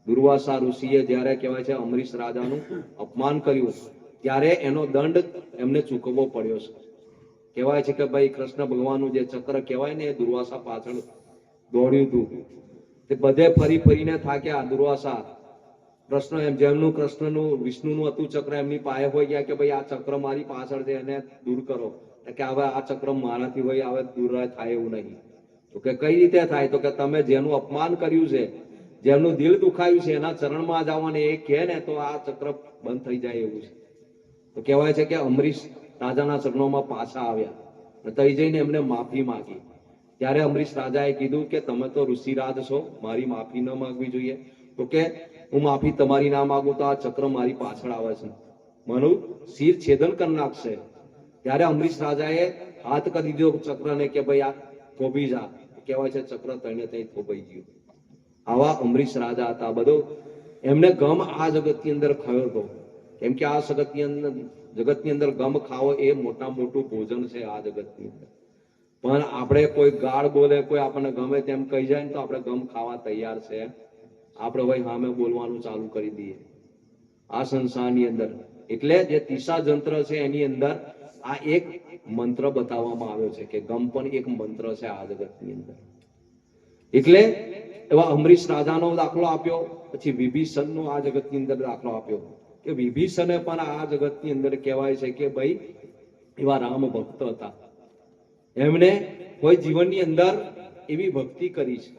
Speaker 1: દુર્વાસા ઋષિએ જ્યારે કહેવાય છે અમરીશ રાજાનું અપમાન કર્યું, ત્યારે એનો દંડ એમને ચૂકવવો પડ્યો છે. કહેવાય છે કે ભાઈ કૃષ્ણ ભગવાનનું જે ચક્ર કહેવાય ને, એ દુર્વાસા પાછળ દોડ્યું હતું. તે બધે ફરી ફરીને થાક્યા દુર્વાસા. કૃષ્ણ એમ જેમનું કૃષ્ણનું વિષ્ણુનું હતું ચક્ર, એમની પાસે હોય ગયા કે ભાઈ આ ચક્ર મારી પાછળ છે, એને દૂર કરો. કે હવે આ ચક્ર મારાથી હોય હવે દૂર થાય એવું નહીં. તો કે કઈ રીતે થાય? તો કે તમે જેનું અપમાન કર્યું છે, જેમનું દિલ દુખાયું છે, એના ચરણમાં જાઓ અને એ કહે ને તો આ ચક્ર બંધ થઈ જાય એવું છે. તો કહેવાય છે કે અમરીશ રાજાના ચરણોમાં પાછા આવ્યા અને તઈ જઈને એમને માફી માંગી. ત્યારે અમરીશ રાજાએ કીધું કે તમે તો ઋષિરાજ છો, મારી માફી ન માંગવી જોઈએ. તો કે હું માફી તમારી ના માંગુ તો આ ચક્ર મારી પાછળ આવે છે, મારું શિર છેદન કરી નાખશે. ત્યારે અમરીશ રાજાએ હાથ કરી દીધો ચક્રને કે ભાઈ આ થોભી જા. કહેવાય છે ચક્ર તઈને તઈ થોભાઈ ગયું. આવા અમરીશ રાજા હતા. બધો એમને ગમ આ જગતની અંદર ખયો હતો, કેમ કે આ જગતની અંદર ગમ ખાવો એ મોટા મોટું ભોજન છે આ જગતની અંદર. પણ આપણે કોઈ ગાળ બોલે, કોઈ આપણને ગમે તેમ કહી જાય ને તો આપણે ગમ ખાવા તૈયાર છે. આપણે ભાઈ સામે બોલવાનું ચાલુ કરી દઈએ આ સંસારની અંદર. એટલે જે તીસા જંત્ર છે એની અંદર આ એક મંત્ર બતાવવામાં આવ્યો છે કે ગમ પણ એક મંત્ર છે આ જગતની અંદર. એટલે એવા અમરીશ રાજાનો દાખલો આપ્યો. પછી વિભીષણનો આ જગતની અંદર દાખલો આપ્યો કે વિભીષણે પણ આ જગતની અંદર કહેવાય છે કે ભાઈ એવા રામ ભક્ત હતા. એમને કોઈ જીવનની અંદર એવી ભક્તિ કરી છે.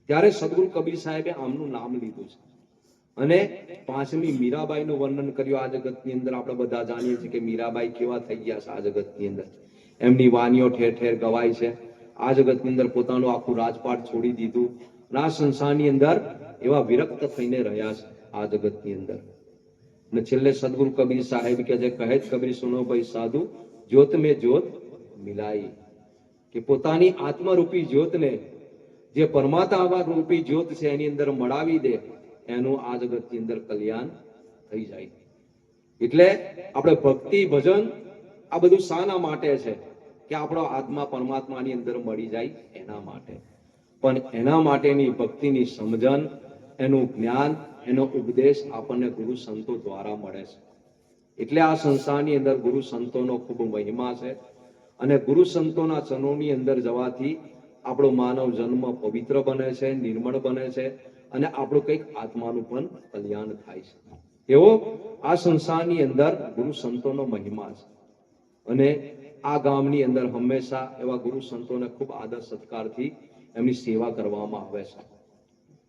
Speaker 1: ત્યારે સદગુરુ કબીર સાહેબે આમનું નામ લીધું છે અને 5મી મીરાબાઈનું વર્ણન કર્યું આ જગતની અંદર. આપણે બધા જાણીએ છીએ કે મીરાબાઈ કેવા થઈ ગયા છે આ જગતની અંદર. એમની વાણીઓ ઠેર ઠેર ગવાય છે. આ જગતની અંદર પોતાનું આખું રાજપાટ છોડી દીધું અને આ સંસારની અંદર એવા વિરક્ત થઈને રહ્યા છે આ જગતની અંદર. અને છેલ્લે સદગુરુ કબીર સાહેબ કે જે કહે કબીર સુનો ભાઈ સાધુ જ્યોત મેં જ્યોત મિલાઈ, કે પોતાની આત્મરૂપી જ્યોતને જે પરમાત્મા રૂપી જ્યોત છે એની અંદર મળાવી દે, એનું આ જગતની અંદર કલ્યાણ થઈ જાય. એટલે આપણે ભક્તિ ભજન આ બધું શાના માટે છે? કે આપણો આત્મા પરમાત્માની અંદર મળી જાય એના માટે. પણ એના માટેની ભક્તિની સમજણ, એનું જ્ઞાન, એનો ઉપદેશ આપણને ગુરુ સંતો દ્વારા મળે છે. એટલે આ સંસારની અંદર ગુરુ સંતોનો ખૂબ મહિમા છે અને ગુરુ સંતોના ચરણોની અંદર જવાથી આપણો માનવ જન્મ પવિત્ર બને છે, નિર્મળ બને છે અને આપણું કંઈક આત્માનું પણ કલ્યાણ થાય છે. એવો આ સંસારની અંદર ગુરુ સંતોનો મહિમા છે. અને આ ગામની અંદર હંમેશા એવા ગુરુ સંતોને ખૂબ આદર સત્કારથી એમની સેવા કરવામાં આવે છે.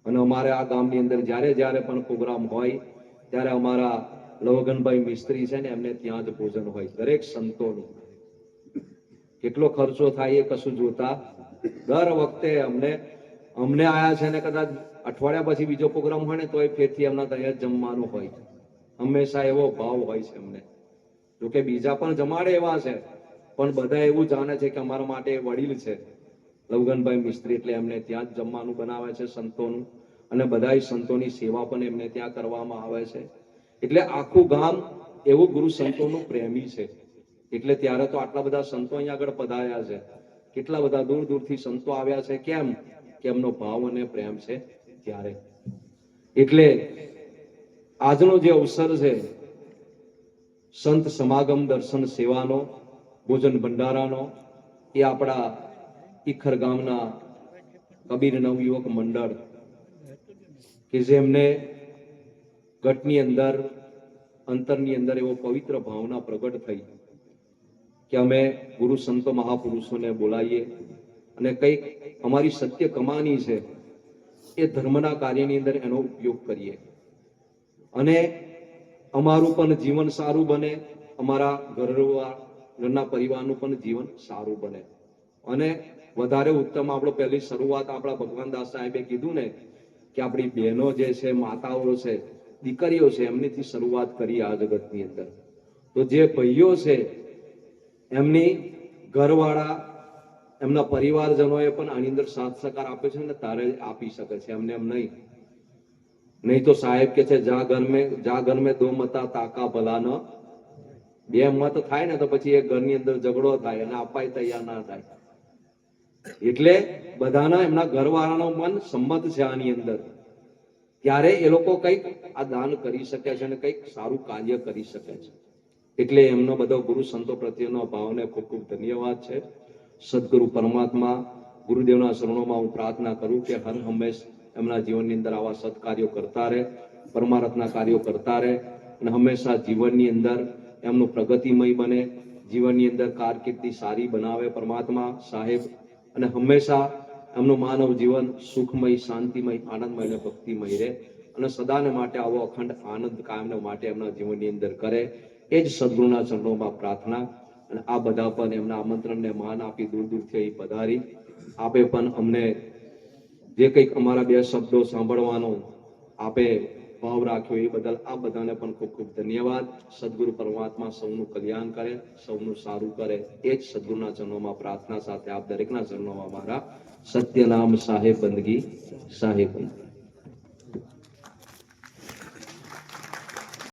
Speaker 1: અને અમારે આ ગામની અંદર જ્યારે જ્યારે પણ પ્રોગ્રામ હોય ત્યારે અમારા લવગનભાઈ મિસ્ત્રી છે ને, એમને ત્યાં જ ભોજન હોય દરેક સંતોનું. કેટલો ખર્ચો થાય એ કશું જોતા દર વખતે અમને આયા છે ને, કદાચ અઠવાડિયા પછી બીજો પ્રોગ્રામ હોય ને તોય ફેરથી એમના ત્યાં જમવાનું હોય. હંમેશા એવો ભાવ હોય છે એમને. જોકે બીજા પણ જમાડે એવા છે, પણ બધા એવું જાણે છે કે અમારા માટે વડીલ છે લવગનભાઈ મિસ્ત્રી, એટલે એમને ત્યાં જ જમવાનું બનાવે છે સંતોનું. અને બધા સંતોની સેવા પણ એમને ત્યાં કરવામાં આવે છે. એટલે આખું ગામ એવું ગુરુ સંતોનું પ્રેમી છે. એટલે ત્યારે તો આટલા બધા સંતો અહીંયા આગળ પધાર્યા છે. કેટલા બધા દૂર દૂરથી સંતો આવ્યા છે. કેમ? કે એમનો ભાવ અને પ્રેમ છે ત્યારે. એટલે આજનો જે અવસર છે સંત સમાગમ દર્શન સેવાનો, ભોજન ભંડારાનો, એ આપણા ઈખર ગામના કબીર નવયુવક મંડળ કે જેમને ઘટની અંદર અંતરની અંદર એવો પવિત્ર ભાવના પ્રગટ થઈ કે અમે ગુરુ સંતો મહાપુરુષોને બોલાવીએ અને કંઈક અમારી સત્ય કમાની છે એ ધર્મના કાર્યની અંદર એનો ઉપયોગ કરીએ અને અમારું પણ જીવન સારું બને, અમારા ઘરના પરિવારનું પણ જીવન સારું બને. અને વધારે ઉત્તમ આપણો પહેલી શરૂઆત આપણા ભગવાન દાસ સાહેબે કીધું ને કે આપણી બહેનો જે છે, માતાઓ છે, દીકરીઓ છે, એમનીથી શરૂઆત કરી આ જગતની અંદર. તો જે ભાઈઓ છે એમની ઘરવાળા, એમના પરિવારજનોએ પણ આની અંદર સાથ સહકાર આપ્યો છે ને તારે આપી શકે છે, એમને એમ નહીં તો સાહેબ કે છે જા ઘર મેં દો મતા તાકા ભલા ન, બે મત થાય ને તો પછી એક ઘરની અંદર ઝઘડો થાય અને અપાય તૈયાર ના થાય. એટલે બધાના એમના ઘરવાળાનો મન સંમત છે આની અંદર, ત્યારે એ લોકો કંઈક આ દાન કરી શકે છે અને કંઈક સારું કાર્ય કરી શકે છે. એટલે એમનો બધો ગુરુ સંતો પ્રત્યેનો ભાવને ખૂબ ખૂબ ધન્યવાદ છે. સદગુરુ પરમાત્મા ગુરુદેવના શરણોમાં હું પ્રાર્થના કરું કે હર હંમેશ એમના જીવનની અંદર આવા સત્કાર્યો કરતા રહે, પરમાર્થના કાર્યો કરતા રહે અને હંમેશા જીવનની અંદર એમનું પ્રગતિમય બને, જીવનની અંદર કારકિર્દી સારી બનાવે પરમાત્મા સાહેબ, અને હંમેશા એમનું માનવ જીવન સુખમય, શાંતિમય, આનંદમય અને ભક્તિમય રહે અને સદાને માટે આવો અખંડ આનંદ કાયમને માટે એમના જીવનની અંદર કરે, એ જ સદગુરુના ચરણોમાં પ્રાર્થના. અને આ બધા પણ એમના આમંત્રણને માન આપી દૂર દૂરથી અહીં પધારી આપે પણ અમને જે કંઈક અમારા બે શબ્દો સાંભળવાનો આપે ભાવ રાખ્યો એ બદલ આ બધાને પણ ખૂબ ખૂબ ધન્યવાદ. સદગુરુ પરમાત્મા સૌનું કલ્યાણ કરે, સૌનું સારું કરે, એ જ સદગુરુના ચરણોમાં પ્રાર્થના સાથે આપ દરેકના ચરણોમાં મારા સત્યનામ સાહેબ બંદગી, સાહેબ બંદગી.